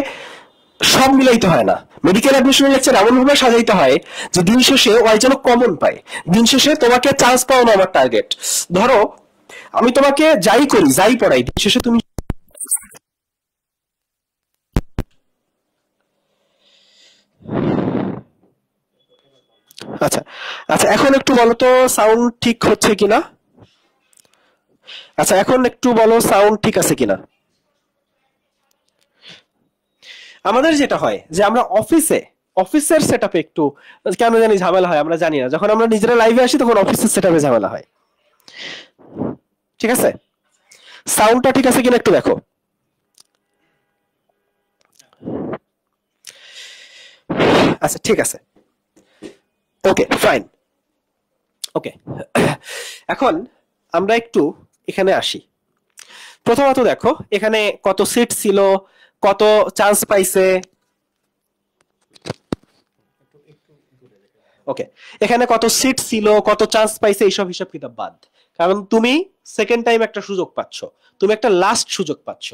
[SPEAKER 1] সব মিলাইতে হয় না। মেডিকেল অ্যাডমিশনের লেকচার এমন ভাবে সাজাইতে হয় যে দিন শেষে ওই যেন কমন পায়। দিন শেষে তোমাকে চান্স পাওয়ানো আমার টার্গেট। ধরো আমি তোমাকে যাই করি যাই পড়াই, দিন শেষে তুমি আচ্ছা আচ্ছা এখন একটু বলো তো সাউন্ড ঠিক হচ্ছে কিনা? আচ্ছা এখন একটু বলো সাউন্ড ঠিক আছে কিনা? আমাদের যেটা হয় যে আমরা অফিসের সেটআপে একটু কেন জানি ঝামেলা হয়, আমরা জানি না। যখন আমরা নিজেরা লাইভে আসি তখন অফিসের সেটআপে ঝামেলা হয়। ঠিক আছে, সাউন্ডটা ঠিক আছে কিনা একটু দেখো। আচ্ছা ঠিক আছে, ওকে ফাইন। ওকে, এখন আমরা একটু এখানে আসি। প্রথমত দেখো এখানে কত সিট ছিল, কত চান্স পাইছে। ওকে, এখানে কত সিট ছিল, কত চান্স পাইছে, এইসব হিসাব কিতাব বাদ। কারণ তুমি সেকেন্ড টাইম একটা সুযোগ পাচ্ছ, তুমি একটা লাস্ট সুযোগ পাচ্ছ।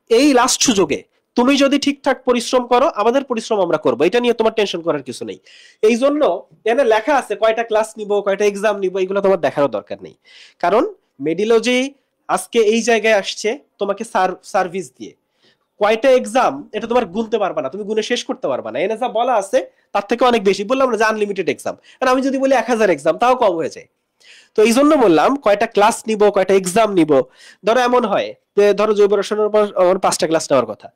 [SPEAKER 1] এই লাস্ট সুযোগে তুমি যদি ঠিকঠাক পরিশ্রম করো, আমাদের পরিশ্রম আমরা করবো, এটা নিয়ে তোমার টেনশন করার কিছু নেই। এই জন্য এখানে লেখা আছে কয়টা ক্লাস নিব, কয়টা এক্সাম নিব, এগুলো তোমার দেখারও দরকার নেই। কারণ মেডিলজি আজকে এই জায়গায় আসছে তোমাকে সার্ভিস দিয়ে। কয়টা এক্সাম এটা তোমার গুনতে পারবা না, তুমি গুনে শেষ করতে পারবা না। এনে যা বলা আছে তার থেকে অনেক বেশি। বললাম না যে আনলিমিটেড এক্সাম, আর আমি যদি বলি 1000 এক্সাম তাও কম হয়ে যায়। তো এই জন্য বললাম কয়টা ক্লাস নিব, কয়টা এক্সাম নিব। ধরো এমন হয় যে ধরো জৈব রসায়নের উপর আমার 5টা ক্লাস নেওয়ার কথা,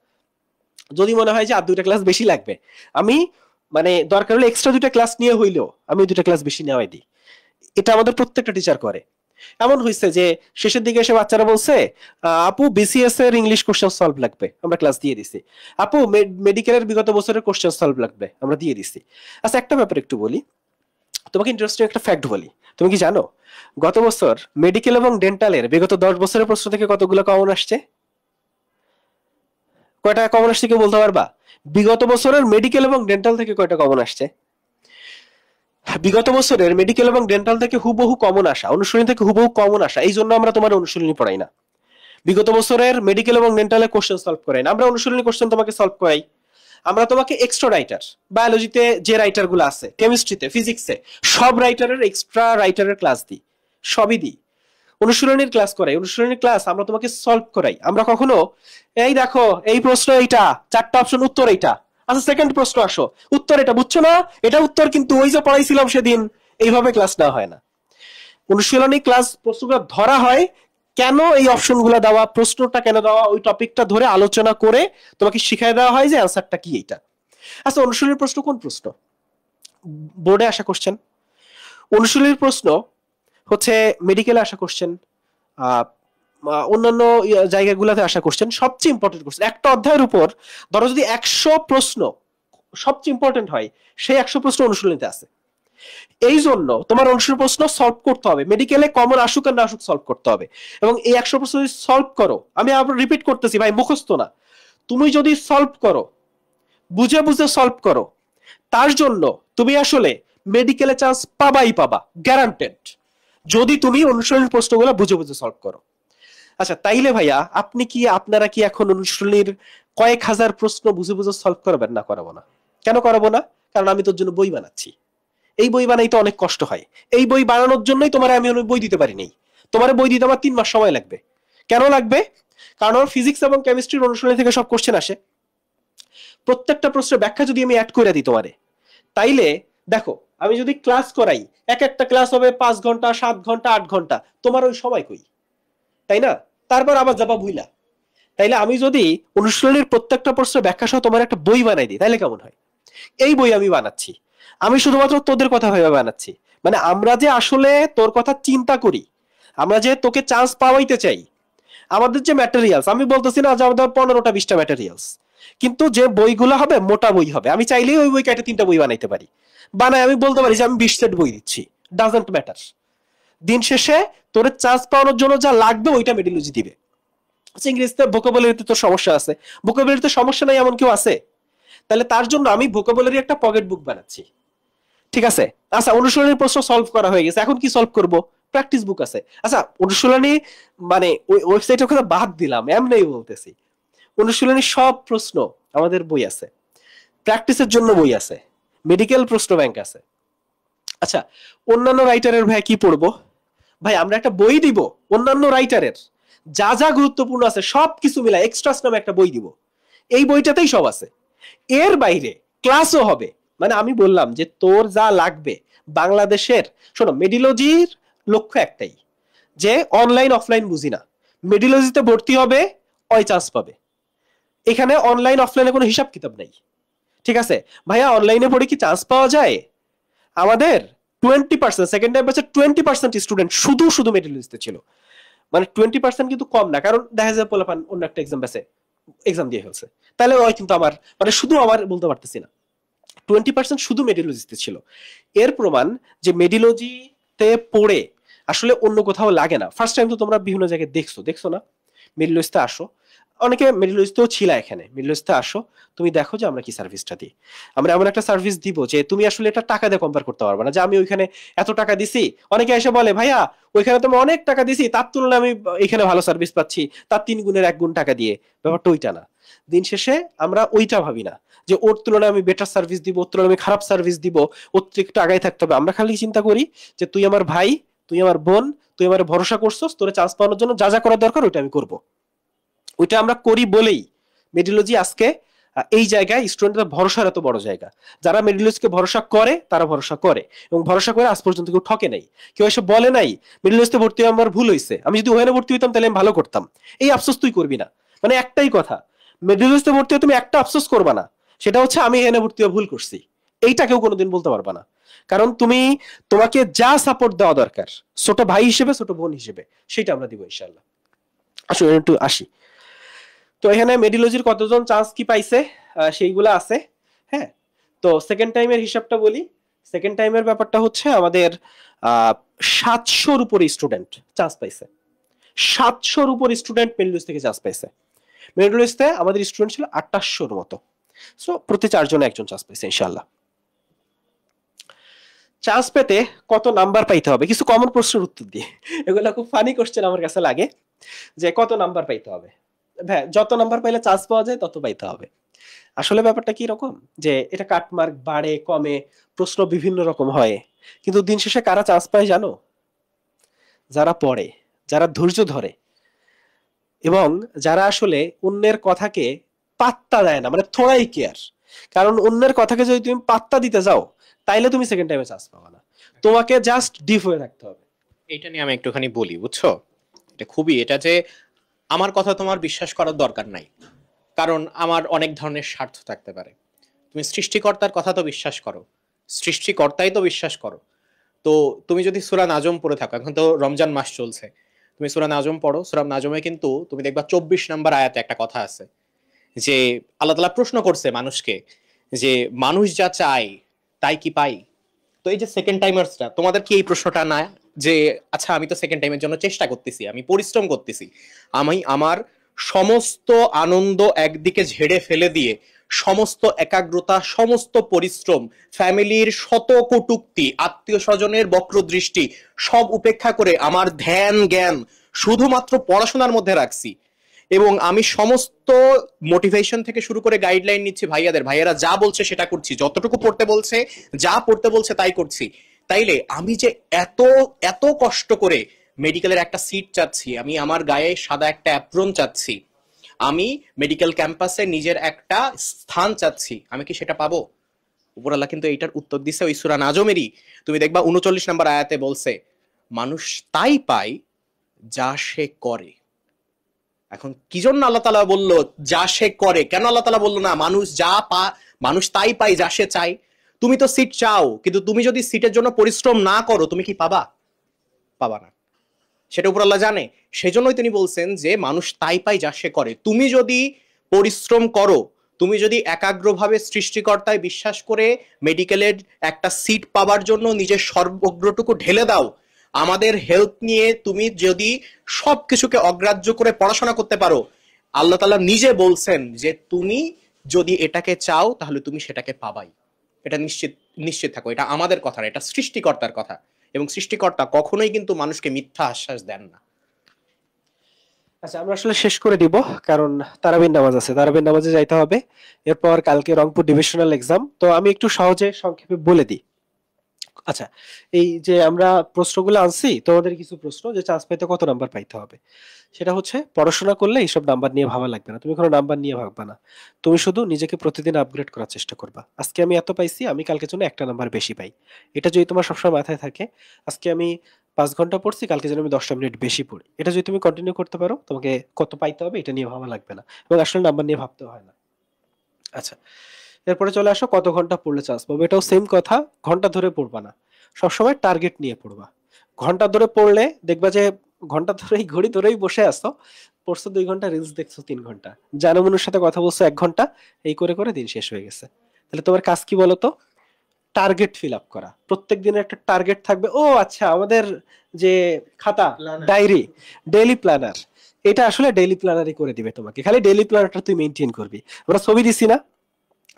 [SPEAKER 1] যদি মনে হয় যে আর 2টা ক্লাস বেশি লাগবে, আমি মানে দরকার হলে এক্সট্রা 2টা ক্লাস নিয়ে হইলেও আমি 2টা ক্লাস বেশি নেওয়াই দিই। এটা আমাদের প্রত্যেকটা টিচার করে। এমন হয়েছে যে শেষের দিকে এসে বাচ্চারা বলছে আপু বিসিএস এর ইংলিশ কোশ্চেন সলভ লাগবে, আমরা ক্লাস দিয়ে দিছি। আপু মেডিকেলের বিগত বছরের কোশ্চেন সলভ লাগবে, আমরা দিয়ে দিছি। আচ্ছা একটা ব্যাপার একটু বলি তোমাকে, ইন্টারেস্টিং একটা ফ্যাক্ট বলি। তুমি কি জানো গত বছর মেডিকেল এবং ডেন্টালের বিগত 10 বছরের প্রশ্ন থেকে কতগুলো কমন আসছে? কয়টা কমন আসছে কেউ বলতে পারবা? বিগত বছরের মেডিকেল এবং ডেন্টাল থেকে কয়টা কমন আসছে? বিগত বছরের মেডিকেল এবং ডেন্টাল থেকে হুবহু কমন আসা, অনুশীলনী থেকে হুবহু কমন আসা। এই জন্য আমরা তোমার অনুশীলনী পড়াই না। বিগত বছরের মেডিকেল এবং ডেন্টালের কোশ্চেন সলভ করাই না, আমরা অনুশীলনী কোশ্চেন তোমাকে সলভ করাই। আমরা তোমাকে এক্সট্রা রাইটার, বায়োলজিতে যে রাইটার গুলো আছে, কেমিস্ট্রিতে, ফিজিক্সে, সব রাইটারের এক্সট্রা রাইটারের ক্লাস দিই, সবই দিই। অনুশীলনীর ক্লাস করাই, অনুশীলনীর ক্লাস আমরা তোমাকে সলভ করাই। আমরা কখনো এই দেখো এই প্রশ্ন এইটা, 4টা অপশন, উত্তর এইটা, আচ্ছা সেকেন্ড প্রশ্ন আসো, উত্তর এটা, বুঝছো না এটা উত্তর কিন্তু ওই যে পড়াইছিলাম সেদিন, এইভাবে ক্লাস নেওয়া হয় না। অনুশীলনী ক্লাস প্রশ্নগুলো ধরা হয়, কেন এই অপশনগুলো দেওয়া, প্রশ্নটা কেন দেওয়া, ওই টপিকটা ধরে আলোচনা করে তোমাকে শিখিয়ে দেওয়া হয় যে অ্যান্সারটা কি এইটা। আচ্ছা অনুশীলনীর প্রশ্ন কোন প্রশ্ন বোর্ডে আসা কোশ্চেন? অনুশীলনীর প্রশ্ন হচ্ছে মেডিকেলে আসা কোশ্চেন, অন্যান্য জায়গাগুলোতে আসা কোশ্চেন, সবচেয়ে ইম্পর্টেন্ট কোশ্চেন। একটা অধ্যায়ের উপর ধরো যদি 100 প্রশ্ন সবচেয়ে ইম্পর্টেন্ট হয়, সেই 100 প্রশ্ন অনুশীলনীতে আছে। এই জন্য তোমার অনুশীলনী প্রশ্ন সলভ করতে হবে, মেডিকেলে কমন আসুক আর না আসুক সলভ করতে হবে। এবং এই 100 প্রশ্ন যদি সলভ করো, আমি আবার রিপিট করতেছি ভাই, মুখস্থ না, তুমি যদি সলভ করো, বুঝে বুঝে সলভ করো, তার জন্য তুমি আসলে মেডিকেলে চান্স পাবাই পাবা, গ্যারান্টেড, যদি তুমি অনুশীলনীর প্রশ্নগুলো বুঝে বুঝে সলভ করো। আচ্ছা তাইলে ভাইয়া আপনি কি, আপনারা কি এখন অনুশীলনীর কয়েক হাজার প্রশ্ন বুঝে বুঝে সলভ করবেন? না, করাবো না। কেন করাবো না? কারণ আমি তোর জন্য বই বানাচ্ছি। এই বই বানাইতে অনেক কষ্ট হয়, এই বই বানানোর জন্যই তোমার আমি বই দিতে পারি নাই। তোমার বই দিতে আমার 3 মাস সময় লাগবে। কেন লাগবে? কারণ আমার ফিজিক্স এবং কেমিস্ট্রির অনুশীলনী থেকে সব কোশ্চেন আসে, প্রত্যেকটা প্রশ্নের ব্যাখ্যা যদি আমি অ্যাড করে দিই তোমারে, তাইলে দেখো আমি যদি ক্লাস করাই, এক একটা ক্লাস হবে 5 ঘন্টা, 7 ঘন্টা, 8 ঘন্টা, তোমার ওই সময় কই, তাই না? তারপর আবার যাবা বুইলা। তাইলে আমি যদি অনুশীলনীর প্রত্যেকটা প্রশ্নের ব্যাখ্যা সহ তোমার একটা বই বানাই দিই, তাইলে কেমন হয়? এই বই আমি বানাচ্ছি, আমি শুধুমাত্র তোদের কথা ভেবে বানাচ্ছি। মানে আমরা যে আসলে তোর কথা চিন্তা করি, আমরা যে তোকে চান্স পাওয়াইতে চাই, আমাদের যে ম্যাটেরিয়ালস, আমি বলতেছি না যে আমাদের 15টা 20টা ম্যাটেরিয়ালস, কিন্তু যে বইগুলো হবে মোটা বই হবে। আমি চাইলেই ওই বই কেটে 3টা বই বানাইতে পারি, বানাই আমি বলতে পারি যে আমি 20 সেট বই দিচ্ছি, ডাজন্ট ম্যাটার। দিন শেষে তোর চান্স পাওয়ানোর জন্য যা লাগবে ওইটা মেডিলজি দিবে। আচ্ছা, ইংরেজিতে ভোকাবুলারিতে তো সমস্যা আছে, ভোকাবুলারিতে সমস্যা নাই এমন কেউ আছে? তাহলে তার জন্য আমি ভোকাবুলারি একটা পকেট বুক বানাচ্ছি, ঠিক আছে? আচ্ছা, অনুশীলনের প্রশ্ন সলভ করা হয়ে গেছে, এখন কি সলভ করব? প্র্যাকটিস বুক আছে। আচ্ছা, অনুশীলনী মানে ওই ওয়েবসাইটের কথা বাদ দিলাম, এমনি বলতেছি, অনুশীলনী সব প্রশ্ন আমাদের বই আছে, প্র্যাকটিসের জন্য বই আছে, মেডিকেল প্রশ্ন ব্যাংক আছে। আচ্ছা, অন্যান্য রাইটারের ভাই কি পড়বো? ভাই আমরা একটা বই দিব অন্যান্য রাইটারের যা যা গুরুত্বপূর্ণ আছে সব কিছু মিলা এক্সট্রাস নামে একটা বই দিব, এই বইটাতেই সব আছে। এর বাইরে ক্লাসও হবে। মানে আমি বললাম যে তোর যা লাগবে বাংলাদেশের, শোনো, মেডিলজির লক্ষ্য একটাই, যে অনলাইন অফলাইন বুঝি না, মেডিলজিতে ভর্তি হবে ওই চান্স পাবে। এখানে অনলাইন অফলাইনে কোনো হিসাব কিতাব নাই, ঠিক আছে? ভাইয়া অনলাইনে পড়ে কি চান্স পাওয়া যায়? আমাদের 20% সেকেন্ড টাইম ব্যাচে 20% স্টুডেন্ট শুধু শুধু মেডিলজিতে ছিল। মানে 20% কিন্তু কম না, কারণ দেখা যায় পোলাপান অন্য একটা এক্সাম ব্যাচে এক্সাম দিয়ে ফেলছে, তাহলে ওই কিন্তু আমার মানে শুধু আমার বলতে পারতেছি না, 20% শুধু মেডিলজিতে ছিল। এর প্রমাণ যে মেডিলজিতে পড়ে আসলে অন্য কোথাও লাগে না। ফার্স্ট টাইম তো তোমরা বিভিন্ন জায়গায় দেখছো না? মেডিলজিতে আসো, অনেকে মেডিলজিতেও ছিল, এখানে মেডিলজিতে আসো, তুমি দেখো যে আমরা কি সার্ভিসটা দিই। আমরা এমন একটা সার্ভিস দিব যে তুমি আসলে এটা টাকা দিয়ে কম্পেয়ার করতে পারবে না, যে আমি ওইখানে এত টাকা দিছি। অনেকে এসে বলে ভাইয়া ওইখানে তো আমি অনেক টাকা দিছি, তার তুলনায় আমি এখানে ভালো সার্ভিস পাচ্ছি তার 3 গুণের 1 গুণ টাকা দিয়ে। ব্যাপারটা ওইটা না। দিন শেষে আমরা ওইটা ভাবি না যে ওর তুলনায় আমি বেটার সার্ভিস দিব, ওর তুলনায় আমি খারাপ সার্ভিস দিব, ওর থেকে একটু আগায় থাকতে হবে। আমরা খালি চিন্তা করি যে তুই আমার ভাই, তুই আমার বোন, তুই আমার ভরসা করছস, তোরে চান্স পাওয়ানোর জন্য যা যা করা দরকার ওইটা আমি করব। ওইটা আমরা করি বলেই মেডিলজি আজকে এই জায়গায় স্টুডেন্টদের ভরসার এত বড় জায়গা। যারা মেডিলজিকে ভরসা করে তারা ভরসা করে, এবং ভরসা করে আজ পর্যন্ত কেউ ঠকে নাই। কেউ এসে বলে নাই মেডিলজিতে ভর্তি হয়ে আমার ভুল হয়েছে, আমি যদি ওখানে ভর্তি হইতাম তাহলে আমি ভালো করতাম, এই আফসোস তুই করবি না। মানে একটাই কথা, মেডিলজিতে ভর্তি হয়ে তুমি একটা আফসোস করবা না, সেটা হচ্ছে আমি এখানে ভর্তি হয়ে ভুল করছি। এইটা কেউ কোনোদিন বলতে পারবা না, কারণ তোমাকে যা সাপোর্ট দেওয়া দরকার ছোট ভাই হিসেবে, ছোট বোন হিসেবে, সেটা আমরা দিব ইনশাআল্লাহ। আসলে একটু আসি, তো এখানে মেডিলজির কতজন চান্স কি পাইছে সেইগুলো আছে। হ্যাঁ, তো সেকেন্ড টাইমের হিসাবটা বলি। সেকেন্ড টাইমের ব্যাপারটা হচ্ছে আমাদের 700-র উপরে স্টুডেন্ট চান্স পাইছে, 700-র উপর স্টুডেন্ট মেডিলজি থেকে চান্স পাইছে। মেডিলজিতে আমাদের স্টুডেন্ট ছিল 2800-র মতো, সো প্রতি 4 জনে 1 জন চান্স পাইছে ইনশাআল্লাহ। চান্স পেতে কত নাম্বার পাইতে হবে, কিছু কমন প্রশ্নের উত্তর দিয়ে, এগুলো খুব ফানি কোশ্চেন আমার কাছে লাগে, যে কত নাম্বার পাইতে হবে। হ্যাঁ, যত নাম্বার পাইলে চান্স পাওয়া যায় তত পাইতে হবে। আসলে ব্যাপারটা কি রকম, যে এটা কাটমার্ক বাড়ে কমে, প্রশ্ন বিভিন্ন রকম হয়, কিন্তু দিন শেষে কারা চান্স পায় জানো? যারা পড়ে, যারা ধৈর্য ধরে, এবং যারা আসলে অন্যের কথাকে পাত্তা দেয় না, মানে থোড়াই কেয়ার। কারণ অন্যের কথাকে যদি তুমি পাত্তা দিতে যাও তাইলে তুমি সেকেন্ড টাইমে চান্স পাবে না, তোমাকে জাস্ট ডিপ হয়ে থাকতে হবে।
[SPEAKER 5] এইটা নিয়ে আমি একটুখানি বলি, বুঝছো? এটা যে আমার কথা তোমার বিশ্বাস করার দরকার নাই, কারণ আমার অনেক ধরনের স্বার্থ থাকতে পারে। তুমি সৃষ্টিকর্তার কথা তো বিশ্বাস করো, সৃষ্টিকর্তাই তো বিশ্বাস করো। তো তুমি যদি সূরা নাজম পড়ে থাকো, এখন তো রমজান মাস চলছে, তুমি সূরা নাজম পড়ো, সূরা নাজমে কিন্তু তুমি দেখবা 24 নম্বর আয়াতে একটা কথা আছে, যে আল্লাহ তাআলা প্রশ্ন করছে মানুষকে, যে মানুষ যা চায় তাই কি পাই? তো এই যে সেকেন্ড টাইমার্সরা, তোমাদের কি এই প্রশ্নটা না, যে আচ্ছা আমি তো সেকেন্ড টাইমের জন্য চেষ্টা করতেছি, আমি পরিশ্রম করতেছি, আমি আমার সমস্ত আনন্দ একদিকে ঝেড়ে ফেলে দিয়ে, সমস্ত একাগ্রতা, সমস্ত পরিশ্রম, ফ্যামিলির শত কটূক্তি, আত্মীয় স্বজনের বক্রদৃষ্টি সব উপেক্ষা করে আমার ধ্যান জ্ঞান শুধুমাত্র পড়াশোনার মধ্যে রাখছি, এবং আমি সমস্ত মোটিভেশন থেকে শুরু করে গাইডলাইন নিচ্ছি ভাইয়ারা যা বলছে সেটা করছি, যতটুকু পড়তে বলছে, যা পড়তে বলছে তাই করছি, তাইলে আমি যে এত এত কষ্ট করে মেডিকেলের একটা সিট চাচ্ছি, আমি আমার গায়ে সাদা একটা অ্যাপ্রন চাচ্ছি, আমি মেডিকেল ক্যাম্পাসে নিজের একটা স্থান চাচ্ছি, আমি কি সেটা পাবো? উপরাল্লাহ কিন্তু এইটার উত্তর দিছে ওই সূরা নাজমেরই, তুমি দেখবা 39 নম্বর আয়াতে বলছে, মানুষ তাই পায় যা সে করে। এখন কি জন্য আল্লাহ তাআলা বলল যা সে করে? কেন আল্লাহ তাআলা বললো না মানুষ তাই পায় যা সে চায়? তুমি তো সিট চাও, কিন্তু তুমি যদি সিটের জন্য পরিশ্রম না করো তুমি কি পাবা? পাবা না, সেটা উপর আল্লাহ জানে। সেজন্যই তিনি বলছেন যে মানুষ তাই পায় যা সে করে। তুমি যদি পরিশ্রম করো, তুমি যদি একাগ্রভাবে সৃষ্টিকর্তায় বিশ্বাস করে মেডিকেলের একটা সিট পাবার জন্য নিজের সর্বগ্রটুকু ঢেলে দাও, আমাদের হেল্প নিয়ে তুমি যদি সবকিছুকে অগ্রাহ্য করে পড়াশোনা করতে পারো, আল্লাহ তাআলা নিজে বলছেন যে তুমি যদি এটাকে চাও তাহলে তুমি সেটাকে পাবাই। এটা নিশ্চিত নিশ্চিত থাকো, এটা আমাদের কথা না, এটা সৃষ্টিকর্তার কথা, এবং সৃষ্টিকর্তা কখনোই কিন্তু মানুষকে মিথ্যা আশ্বাস দেন না।
[SPEAKER 1] আচ্ছা, আমরা আসলে শেষ করে দিব, কারণ তারাবির নামাজ আছে, তারাবির নামাজে যাইতে হবে। এরপর কালকে রংপুর ডিভিশনাল এক্সাম। তো আমি একটু সহজে সংক্ষেপে বলে দিই। আচ্ছা, এই যে আমরা প্রশ্নগুলো আনছি, তোমাদের কিছু প্রশ্ন যে চান্স পেতে কত নাম্বার পাইতে হবে, সেটা হচ্ছে পড়াশোনা করলে এইসব নাম্বার নিয়ে ভাবা লাগবে না, তুমি কোনো নাম্বার নিয়ে ভাববা না, তুমি শুধু নিজেকে প্রতিদিন আপগ্রেড করার চেষ্টা করবা। আজকে আমি এত পাইছি, আমি কালকের জন্য একটা নাম্বার বেশি পাই, এটা যদি তোমার সবসময় মাথায় থাকে। আজকে আমি 5 ঘন্টা পড়ছি, কালকে যেন আমি 10টা মিনিট বেশি পড়ি, এটা যদি তুমি কন্টিনিউ করতে পারো, তোমাকে কত পাইতে হবে এটা নিয়ে ভাবা লাগবে না, এবং আসলে নাম্বার নিয়ে ভাবতে হয় না। আচ্ছা, এরপরে চলে আসো কত ঘন্টা পড়লে চান্স পাবো। এটাও সেম কথা, ঘন্টা ধরে পড়বা না, সবসময় টার্গেট নিয়ে পড়বা। ঘন্টা ধরে পড়লে দেখবা যে ঘন্টা ধরেই ঘড়ি ধরেই বসে আসছো, পড়ছো 2 ঘন্টা, রিলস দেখছো 3 ঘন্টা, জানো মনুর সাথে কথা বলছো 1 ঘন্টা, এই করে করে দিন শেষ হয়ে গেছে। তাহলে তোমার কাজ কি বলতো? টার্গেট ফিল আপ করা, প্রত্যেক দিনের একটা টার্গেট থাকবে। ও আচ্ছা, আমাদের যে খাতা, ডায়েরি, ডেইলি প্ল্যানার, এটা আসলে ডেইলি প্ল্যানারই করে দিবে তোমাকে, খালি ডেইলি প্ল্যানারটা তুই মেনটেন করবি। আমরা ছবি দিছি না,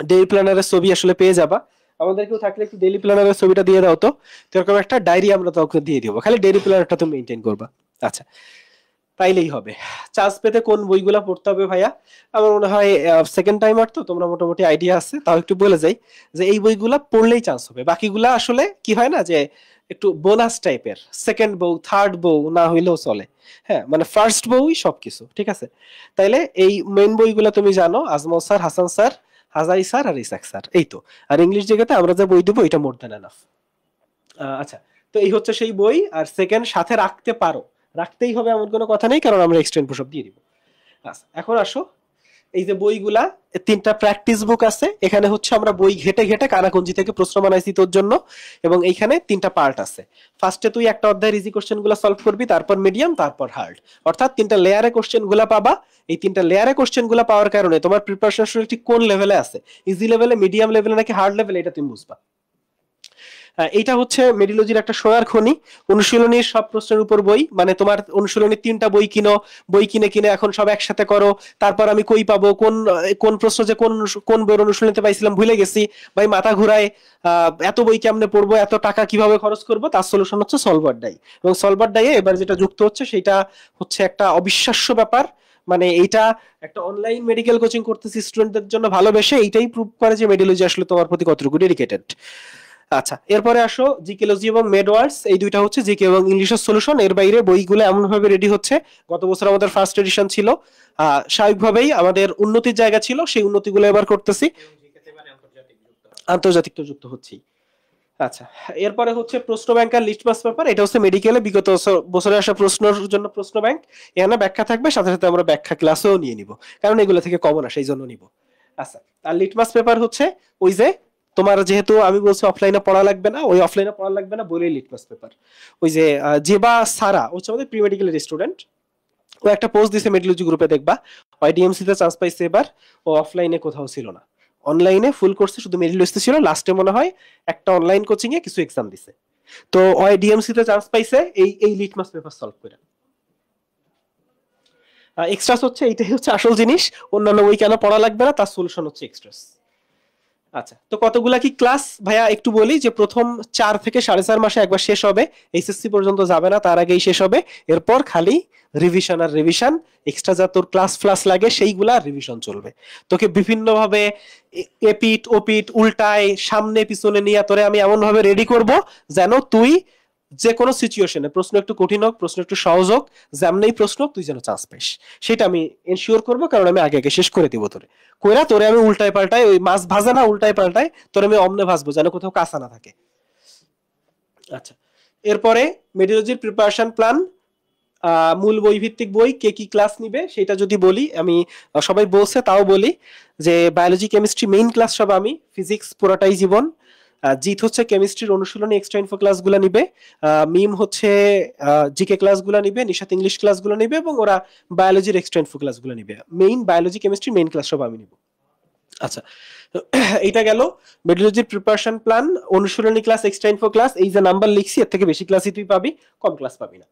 [SPEAKER 1] ডেইলি প্ল্যানারের ছবি আসলে পেয়ে যাবা। আমাদেরকেও থাকলে একটু ডেইলি প্ল্যানারের ছবিটা দিয়ে দাও তো, এরকম একটা ডায়েরি আমরা তোকে দিয়ে দিব, খালি ডেইলি প্ল্যানারটা তুমি মেনটেন করবা। আচ্ছা, তাইলেই হবে। চান্স পেতে কোন বইগুলা পড়তে হবে ভাইয়া? আমার মনে হয় সেকেন্ড টাইমার তো তোমরা মোটামুটি আইডিয়া আছে, তাও একটু বলে যাই যে এই বইগুলা পড়লেই চান্স হবে। বাকিগুলা আসলে কি হয় না, যে একটু বোনাস টাইপের, সেকেন্ড বউ থার্ড বউ না হইলেও চলে, হ্যাঁ, মানে ফার্স্ট বউই সবকিছু, ঠিক আছে? তাইলে এই মেইন বইগুলা তুমি জানো, আজমল স্যার, হাসান স্যার, হাজারি স্যার আর ইসাক স্যার, এই তো। আর ইংলিশ জায়গাতে আমরা যে বই দেবো এটা মোর দ্যান এনাফ। আচ্ছা, তো এই হচ্ছে সেই বই। আর সেকেন্ড সাথে রাখতে পারো, রাখতেই হবে এমন কোনো কথা নেই, কারণ আমরা এক্সটেন্ড পুশ দিয়ে দিব। আচ্ছা, এখন আসো, এই যে বইগুলা, 3টা প্র্যাকটিস বুক আছে, এখানে হচ্ছে আমরা বই ঘেটে ঘেটে কানাকুঞ্জি থেকে প্রশ্ন বানাইছি তোর জন্য, এবং এইখানে 3টা পার্ট আছে। ফার্স্টে তুই একটা অধ্যায়ের ইজি কোশ্চেন গুলা সলভ করবি, তারপর মিডিয়াম, তারপর হার্ড, অর্থাৎ 3টা লেয়ারে কোশ্চেন গুলা পাবা। এই 3টা লেয়ারে কোশ্চেন গুলা পাওয়ার কারণে তোমার প্রিপারেশন ঠিক কোন লেভেলে আছে, ইজি লেভেলে, মিডিয়াম লেভেলে নাকি হার্ড লেভেলে, এটা তুমি বুঝবা। এইটা হচ্ছে মেডিলজির একটা সোনার খনি। অনুশীলনীর সব প্রশ্নের উপর বই, মানে তোমার অনুশীলনীর 3টা বই কিনো, বই কিনে কিনে এখন সব একসাথে করো। তারপর আমি কই পাবো, কোন কোন প্রশ্ন যে কোন কোন বইয়ের অনুশীলনীতে পাইছিলাম ভুলে গেছি, ভাই মাথা ঘুরায়, এত বই কেমনে পড়বো, এত টাকা কিভাবে খরচ করবো, তার সলিউশন হচ্ছে সলভার ডাই। এবং সলভার ডাইয়ে এবার যেটা যুক্ত হচ্ছে সেটা হচ্ছে একটা অবিশ্বাস্য ব্যাপার, মানে এইটা একটা অনলাইন মেডিকেল কোচিং করতেছি স্টুডেন্টদের জন্য ভালোবেসে, এইটাই প্রুভ করে যে মেডিলজি আসলে তোমার প্রতি কতটুকু ডেডিকেটেড। আচ্ছা, এরপরে আসো জিকেলজি এবং মেডওয়ার্ডস, এই দুইটা হচ্ছে জিকে এবং ইংলিশের সলিউশন। এর বাইরে বইগুলো এমন ভাবে রেডি হচ্ছে, গত বছর আমাদের ফার্স্ট এডিশন ছিল, স্বাভাবিকভাবেই আমাদের উন্নতির জায়গা ছিল, সেই উন্নতিগুলো এবার করতেছি, আন্তর্জাতিক তো যুক্ত হচ্ছি। আচ্ছা, এরপরে হচ্ছে প্রশ্ন ব্যাংক আর লিস্ট মাস পেপার, এটা হচ্ছে মেডিকেলে বিগত বছরে আসা প্রশ্নের জন্য প্রশ্ন ব্যাংক, এখানে ব্যাখ্যা থাকবে, সাথে সাথে আমরা ব্যাখ্যা ক্লাসেও নিয়ে নিব, কারণ এগুলো থেকে কমন আসে, এই জন্য নিব। আচ্ছা, আর লিটমাস পেপার হচ্ছে ওই যে তোমার, যেহেতু আমি বলছি অফলাইনে পড়া লাগবে না, ওই অফলাইনে পড়া লাগবে না বলেই লিটমাস পেপার। ওই যে জেবা সারা হচ্ছে আমাদের প্রি মেডিকেলের স্টুডেন্ট, ও একটা পোস্ট দিছে মেডিলজি গ্রুপে, দেখবা ওয়াইডিএমসি তে চান্স পাইছে এবার, ও অফলাইনে কোথাও ছিল না, অনলাইনে ফুল কোর্সে শুধু মেডিলজি ছিল, লাস্টে মনে হয় একটা অনলাইন কোচিং এ কিছু এক্সাম দিছে, তো ওয়াইডিএমসি তে চান্স পাইছে এই এই লিটমাস পেপার সলভ করে। এক্সট্রাস হচ্ছে এইটাই হচ্ছে আসল জিনিস, অন্যান্য বই কেন পড়া লাগবে না, তার সলিউশন হচ্ছে এক্সট্রাস। আচ্ছা, তো কতগুলা কি ক্লাস ভাইয়া একটু বলি, যে প্রথম 4 থেকে 4.5 মাসে একবার শেষ হবে, এইচএসসি পর্যন্ত যাবে না, তার আগেই শেষ হবে। এরপর খালি রিভিশন আর রিভিশন, এক্সট্রা যা তোর ক্লাস ফ্লাস লাগে সেইগুলা রিভিশন চলবে। তোকে বিভিন্ন ভাবে এপিট ওপিট উল্টায় সামনে পিছনে নিয়ে তোরে আমি এমন ভাবে রেডি করব যেন তুই যে কোনো সিচুয়েশনে, প্রশ্ন একটু কঠিন হোক, প্রশ্ন একটু সহজ হোক, যেমনই প্রশ্ন তুই যেন চান্স পাইস, সেটা আমি এনশিওর করবো, কারণ আমি আগে আগে শেষ করে দিব তোরে। কইরা তোরে আমি উল্টায় পাল্টায়, ওই মাছ ভাজা না উল্টায় পাল্টায় তোরে আমি অমনে ভাজবো, যেন কোথাও কাঁচা না থাকে। আচ্ছা, এরপরে মেডিওলজির প্রিপারেশন প্ল্যান, মূল বই ভিত্তিক বই, কে কি ক্লাস নিবে সেটা যদি বলি আমি, সবাই বলছে তাও বলি, যে বায়োলজি কেমিস্ট্রি মেইন ক্লাস সব আমি, ফিজিক্স পুরোটাই জীবন, জিত হচ্ছে কেমিস্ট্রির অনুশীলনী এক্সট্রা ইনফো ক্লাসগুলো নিবে, মিম হচ্ছে জিকে ক্লাসগুলো নিবে, নিশাত ইংলিশ ক্লাসগুলো নিবে, এবং ওরা বায়োলজির এক্সট্রা ইনফো ক্লাসগুলো নিবে। Main biology chemistry main class সব আমি নিব। আচ্ছা, তো এইটা গেল মেডিলজির প্রিপারেশন প্ল্যান, অনুশীলনী ক্লাস, এক্সট্রা ইনফো ক্লাস। এই যে নাম্বার লিখছি এর থেকে বেশি ক্লাসই তুই পাবি, কম ক্লাস পাবি না।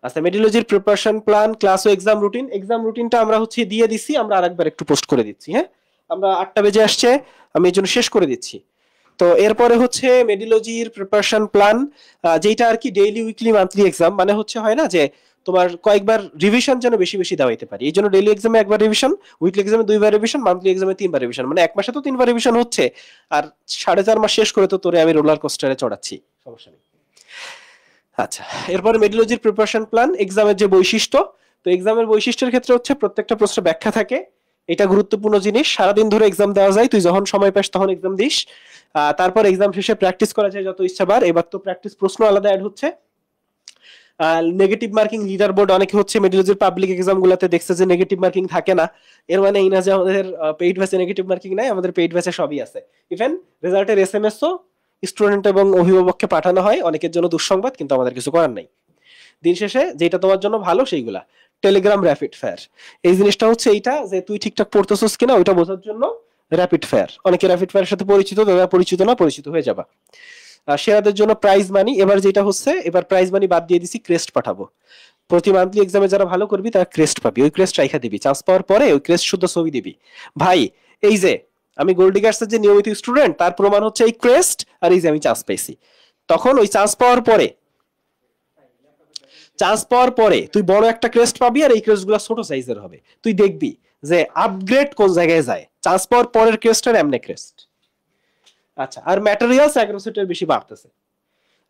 [SPEAKER 1] আচ্ছা, মেডিলজির প্রিপারেশন প্ল্যান, ক্লাস ও এক্সাম রুটিন। এক্সাম রুটিনটা আমরা হচ্ছে দিয়ে দিছি, আমরা আরেকবার একটু পোস্ট করে দিচ্ছি। হ্যাঁ, আমরা 8টা বেজে আসছে, আমি এই জন্য শেষ করে দিচ্ছি। তো এরপরে হচ্ছে মেডিলজির প্রিপারেশন প্ল্যান, যেটা আর কি ডেইলি, উইকলি, মান্থলি এক্সাম, মানে হচ্ছে হয় না যে তোমার কয়েকবার রিভিশন যেন বেশি বেশি দেওয়াইতে পারি, এই জন্য ডেইলি এক্সামে একবার রিভিশন, উইকলি এক্সামে 2বার রিভিশন, মান্থলি এক্সামে 3বার রিভিশন, মানে এক মাসে তো 3বার রিভিশন হচ্ছে। আর 4.5 মাস শেষ করে তো তোরে আমি রোলার কোস্টারে চড়াচ্ছি, সমস্যা নেই। আচ্ছা, এরপরে মেডিলজির প্রিপারেশন প্ল্যান, এক্সামের যে বৈশিষ্ট্য। তো এক্সামের বৈশিষ্ট্যের ক্ষেত্রে হচ্ছে প্রত্যেকটা প্রশ্নের ব্যাখ্যা থাকে, এটা গুরুত্বপূর্ণ জিনিস। সারাদিন ধরে এক্সাম দেওয়া যায়, তুই যখন সময় পাস তখন এক্সাম দিস। তারপর এক্সাম শেষে প্র্যাকটিস করা যায় যত ইচ্ছা বার। এবার তো প্র্যাকটিস প্রশ্ন আলাদা অ্যাড হচ্ছে। নেগেটিভ মার্কিং লিডার বোর্ড অনেকে হচ্ছে মেডিলজির পাবলিক এক্সাম গুলাতে দেখছে যে নেগেটিভ মার্কিং থাকে না। এর মানে এই না যে আমাদের পেইড ব্যাচে নেগেটিভ মার্কিং নাই, আমাদের পেইড ব্যাচে সবই আছে। ইভেন রেজাল্টের SMS ও স্টুডেন্ট এবং অভিভাবককে পাঠানো হয়, অনেকের জন্য দুঃসংবাদ, কিন্তু আমাদের কিছু করার নাই। দিন শেষে যেটা তোমার জন্য ভালো সেইগুলা। টেলিগ্রাম র্যাপিড ফায়ার, এই জিনিসটা হচ্ছে এইটা যে তুই ঠিকঠাক পড়তেছিস কিনা ওইটা বোঝার জন্য র্যাপিড ফায়ার। অনেকে র্যাপিড ফায়ারের সাথে পরিচিত, যারা পরিচিত না, পরিচিত হয়ে যাবা। সেরাদের জন্য প্রাইজ মানি, এবার যেটা হচ্ছে, এবার প্রাইজ মানি বাদ দিয়ে দিছি, ক্রেস্ট পাঠাবো। প্রতি মান্থলি এক্সামে যারা ভালো করবি তারা ক্রেস্ট পাবি, ওই ক্রেস্ট রাইখা দিবি, চান্স পাওয়ার পরে ওই ক্রেস্ট শুদ্ধ ছবি দিবি। ভাই এই যে আমি গোল্ডিগার্সের যে নিয়মিত স্টুডেন্ট, তার প্রমাণ হচ্ছে এই ক্রেস্ট, আর এই যে আমি চান্স পেয়েছি। তখন ওই চান্স পাওয়ার পরে তুই বড় একটা ক্রেস্ট পাবি, আর এই ক্রেস্ট গুলা ছোট সাইজের হবে। তুই দেখবি যে আপগ্রেড কোন জায়গায় যায়, চান্স পাওয়ার পরের ক্রেস্টের এমনে ক্রেস্ট। আচ্ছা, আর ম্যাটেরিয়ালস 11 সেটের বেশি বাড়তেছে।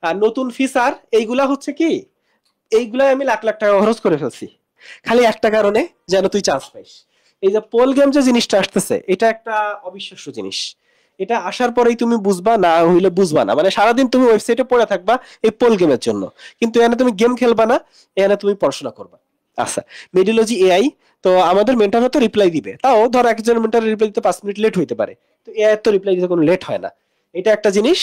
[SPEAKER 1] আর নতুন ফিচার এইগুলা হচ্ছে কি, এইগুলা আমি লাখ লাখ টাকা খরচ করে ফেলছি খালি একটা কারণে, যেন তুই চান্স পাইস। এই যে পোল গেম যে জিনিসটা আসতেছে, এটা একটা অবিশ্বাস্য জিনিস। এটা আসার পরেই তুমি বুঝবা, না হইলে বুঝবা না। মানে সারাদিন তুমি ওয়েবসাইটে পড়ে থাকবা এই পোল গেমের জন্য, কিন্তু এখানে তুমি গেম খেলবা না, এখানে তুমি পড়াশোনা করবা। আচ্ছা, মেডিলজি AI, তো আমাদের মেন্টরও তো রিপ্লাই দিবে, তাও ধর একজন মেন্টরের রিপ্লাই দিতে 5 মিনিট লেট হইতে পারে, তো AI তো রিপ্লাই দিতে কোনো লেট হয় না। এটা একটা জিনিস।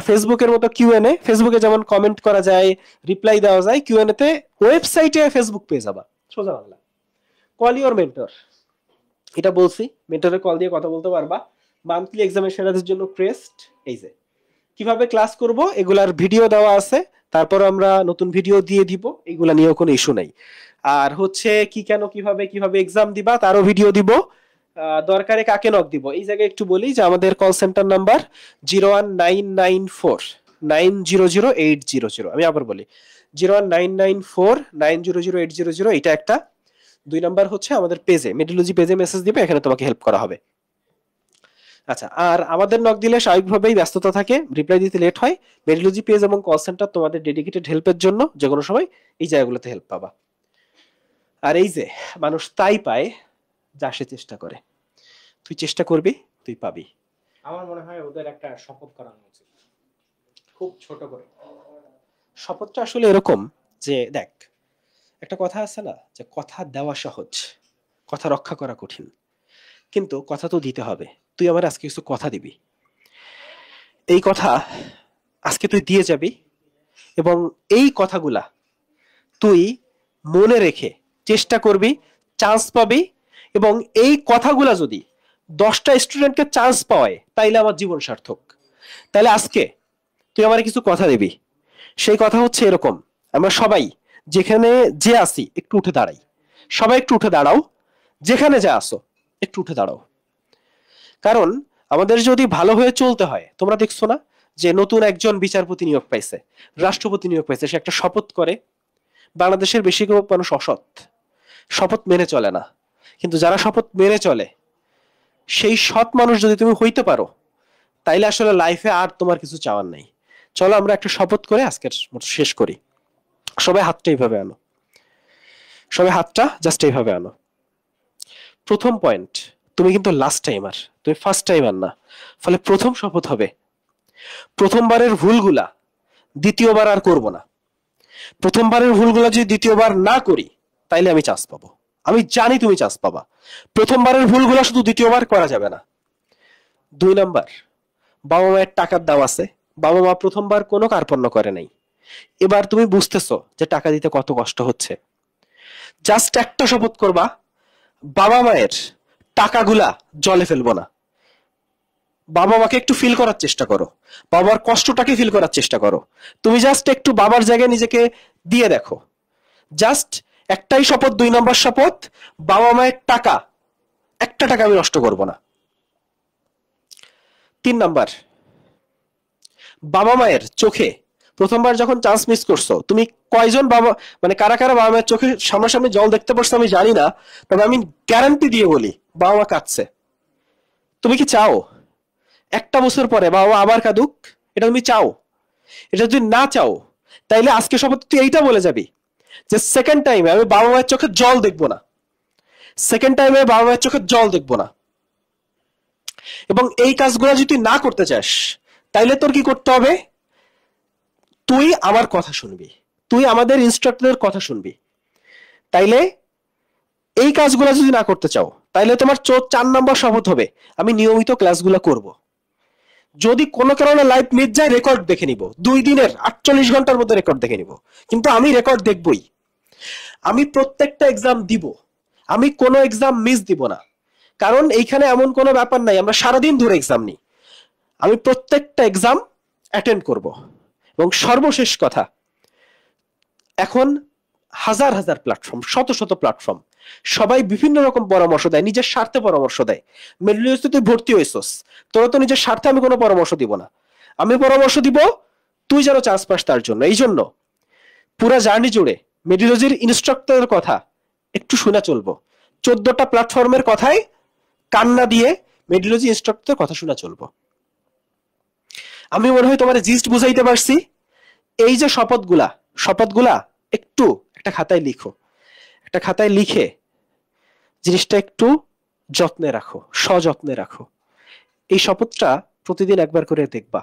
[SPEAKER 1] ফেসবুকের মতো Q&A, ফেসবুকে যেমন কমেন্ট করা যায়, রিপ্লাই দেওয়া যায়, Q&A তে ওয়েবসাইটে ফেসবুক পেয়ে যাবা, সোজা বাংলা। কল ইওর মেন্টর, এটা বলছি, মেন্টরের কল দিয়ে কথা বলতে পারবা। মান্থলি এক্সামের সেরাদের জন্য ক্রেস্ট, এই যে কিভাবে ক্লাস করব এগুলার ভিডিও দেওয়া আছে, তারপর আমরা নতুন ভিডিও দিয়ে দিব, এগুলা নিয়েও কোনো ইস্যু নাই। আর হচ্ছে কি কেন কিভাবে এক্সাম দিবা তারও ভিডিও দিব। দরকারে কাকে নক দিব, এই জায়গায় একটু বলি যে আমাদের কল সেন্টার নাম্বার 01994900800। আমি আবার বলি 01994900800, এটা একটা। 2 নাম্বার হচ্ছে আমাদের পেজে, মেডিলজি পেজে মেসেজ দিবে, এখানে তোমাকে হেল্প করা হবে। আচ্ছা, আর আমাদের নক দিলে স্বাভাবিকভাবেই ব্যস্ততা থাকে, রিপ্লাই দিতে লেট হয়। মেডিলজি পেজ এবং কল সেন্টার তোমাদের ডেডিকেটেড হেল্পের জন্য যে কোনো সময় এই জায়গাগুলোতে হেল্প পাবা। আর এই যে মানুষ তাই পায় যা সে চেষ্টা করে, তুই চেষ্টা করবি, তুই পাবি।
[SPEAKER 5] আমার মনে হয় ওদের একটা শপথ করানো উচিত, খুব ছোট করে।
[SPEAKER 1] শপথটা আসলে এরকম যে দেখ, একটা কথা আছে না যে কথা দেওয়া সহজ, কথা রক্ষা করা কঠিন। কিন্তু কথা তো দিতে হবে। তুই আমার আজকে কিছু কথা দিবি, এই কথা আজকে তুই দিয়ে যাবি, এবং এই কথাগুলা তুই মনে রেখে চেষ্টা করবি, চান্স পাবি। এবং এই কথাগুলা যদি 10টা স্টুডেন্টকে চান্স পাওয়ায়, তাইলে আমার জীবন সার্থক। তাহলে আজকে তুই আমার কিছু কথা দিবি, সেই কথা হচ্ছে এরকম, আমরা সবাই যেখানে যে আসি একটু উঠে দাঁড়াই। সবাই একটু উঠে দাঁড়াও, যেখানে যা আসো একটু উঠে দাঁড়াও। কারণ আমাদের যদি ভালো হয়ে চলতে হয়, তোমরা দেখছো না যে নতুন একজন বিচারপতি নিয়োগ পাইছে, রাষ্ট্রপতি নিয়োগ পাইছে, সে একটা শপথ করে। বাংলাদেশের বেশিরভাগ মানুষ অসৎ, শপথ মেনে চলে না। কিন্তু যারা শপথ মেনে চলে, সেই সৎ মানুষ যদি তুমি হইতে পারো, তাইলে আসলে লাইফে আর তোমার কিছু চাওয়ার নাই। চলো আমরা একটা শপথ করে আজকের মতো শেষ করি। সবাই হাতটা এইভাবে আনো, সবাই হাতটা জাস্ট এইভাবে আনো। প্রথম পয়েন্ট, তুমি কিন্তু লাস্ট টাইমার, তুমি ফার্স্ট টাইমার না। ফলে প্রথম শপথ হবে, প্রথমবারের ভুলগুলা দ্বিতীয়বার আর করব না। প্রথমবারের ভুলগুলা যদি দ্বিতীয়বার না করি, তাইলে আমি চান্স পাবো। আমি জানি তুমি চান্স পাবা। প্রথমবারের ভুলগুলা শুধু দ্বিতীয়বার করা যাবে না। 2 নাম্বার, বাবা মায়ের টাকার দাম আছে। বাবা মা প্রথমবার কোনো কার্পণ্য করে নাই, এবার তুমি বুঝতেছো যে টাকা দিতে কত কষ্ট হচ্ছে। জাস্ট একটা শপথ করবা, বাবা মায়ের টাকাগুলা জলে ফেলবো না। বাবা মাকে একটু ফিল করার চেষ্টা করো, বাবার কষ্টটাকে ফিল করার চেষ্টা করো। তুমি জাস্ট একটু বাবার জায়গায় নিজেকে দিয়ে দেখো। জাস্ট একটাই শপথ, 2 নম্বর শপথ, বাবা মায়ের টাকা, একটা টাকা আমি নষ্ট করব না। 3 নাম্বার, বাবা মায়ের চোখে প্রথমবার যখন চান্স মিস করছো, তুমি কয়জন বাবা মানে কারা কারা বাবা মায়ের চোখে সামনাসামনি জল দেখতে পারছো আমি জানি না, তবে আমি গ্যারান্টি দিয়ে বলি বাবা মা কাঁদছে। তুমি কি চাও একটা বছর পরে বাবা মা আবার কাঁদুক? এটা তুমি চাও? এটা যদি না চাও তাইলে আজকে শপথ তুই এইটা বলে যাবি যে সেকেন্ড টাইমে আমি বাবা মায়ের চোখে জল দেখবো না, সেকেন্ড টাইমে বাবা মায়ের চোখে জল দেখবো না। এবং এই কাজগুলো যদি তুই না করতে চাস তাইলে তোর কি করতে হবে? তুই আমার কথা শুনবি, তুই আমাদের ইনস্ট্রাক্টরের কথা শুনবি। তাইলে এই কাজগুলো যদি না করতে চাও তাইলে তোমার 4 নম্বর শপথ হবে আমি নিয়মিত ক্লাসগুলো করব। যদি কোনো কারণে লাইভ মিস যায় রেকর্ড দেখে নিব, 2 দিনের 48 ঘন্টার মধ্যে রেকর্ড দেখে নিব, কিন্তু আমি রেকর্ড দেখবই। আমি প্রত্যেকটা এক্সাম দিব, আমি কোনো এক্সাম মিস দিব না, কারণ এইখানে এমন কোনো ব্যাপার নাই আমরা সারাদিন ধরে এক্সাম নিই। আমি প্রত্যেকটা এক্সাম অ্যাটেন্ড করব। এবং সর্বশেষ কথা, এখন হাজার হাজার প্ল্যাটফর্ম, শত শত প্ল্যাটফর্ম, সবাই বিভিন্ন রকম পরামর্শ দেয়, নিজের স্বার্থে পরামর্শ দেয়। মিডল ইস্টে তুই ভর্তি হইছস, তোরা তো নিজের স্বার্থে আমি কোনো পরামর্শ দিব না। আমি পরামর্শ দিব তুই যেন চান্স পাস তার জন্য। এই জন্য পুরা জার্নি জুড়ে মেডিলজির ইনস্ট্রাক্টরের কথা একটু শুনে চলবো। 14টা প্ল্যাটফর্মের কথায় কান্না দিয়ে মেডিলজি ইনস্ট্রাক্টরের কথা শুনে চলবো। আমি মনে হয় তোমার জিস্ট বুঝাইতে পারছি। এই যে শপথগুলা একটু একটা খাতায় লিখো, একটা খাতায় লিখে জিনিসটা একটু যত্নে রাখো, সযত্নে রাখো। এই শপথটা প্রতিদিন একবার করে দেখবা,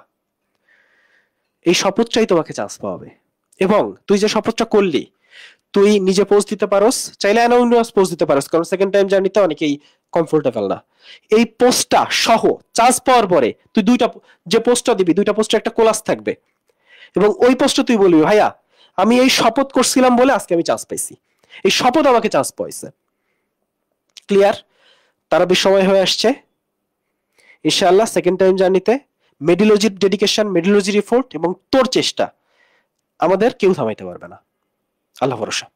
[SPEAKER 1] এই শপথটাই তোমাকে চান্স পাওয়াবে। এবং তুই যে শপথটা করলি, তুই নিজে পোস্ট দিতে পারোস, চাইলে অ্যানোনিমাস পোস্ট দিতে পারোস, কারণ সেকেন্ড টাইম জার্নিতে অনেকেই কমফোর্টেবল না। এই পোস্টটা সহ চান্স পাওয়ার পরে তুই যে পোস্টটা দিবি, 2টা পোস্টে একটা কোলাস থাকবে, এবং ওই পোস্টে তুই বলবি ভাইয়া আমি এই শপথ করছিলাম বলে আজকে আমি চান্স পাইছি, এই শপথ আমাকে চান্স পাইছে। ক্লিয়ার? তারা সময় হয়ে আসছে ইনশাআল্লাহ। সেকেন্ড টাইম জার্নিতে মেডিলজির ডেডিকেশন, মেডিলজির এফোর্ট এবং তোর চেষ্টা আমাদের কেউ থামাইতে পারবে না। আল্লাহ ভরসা।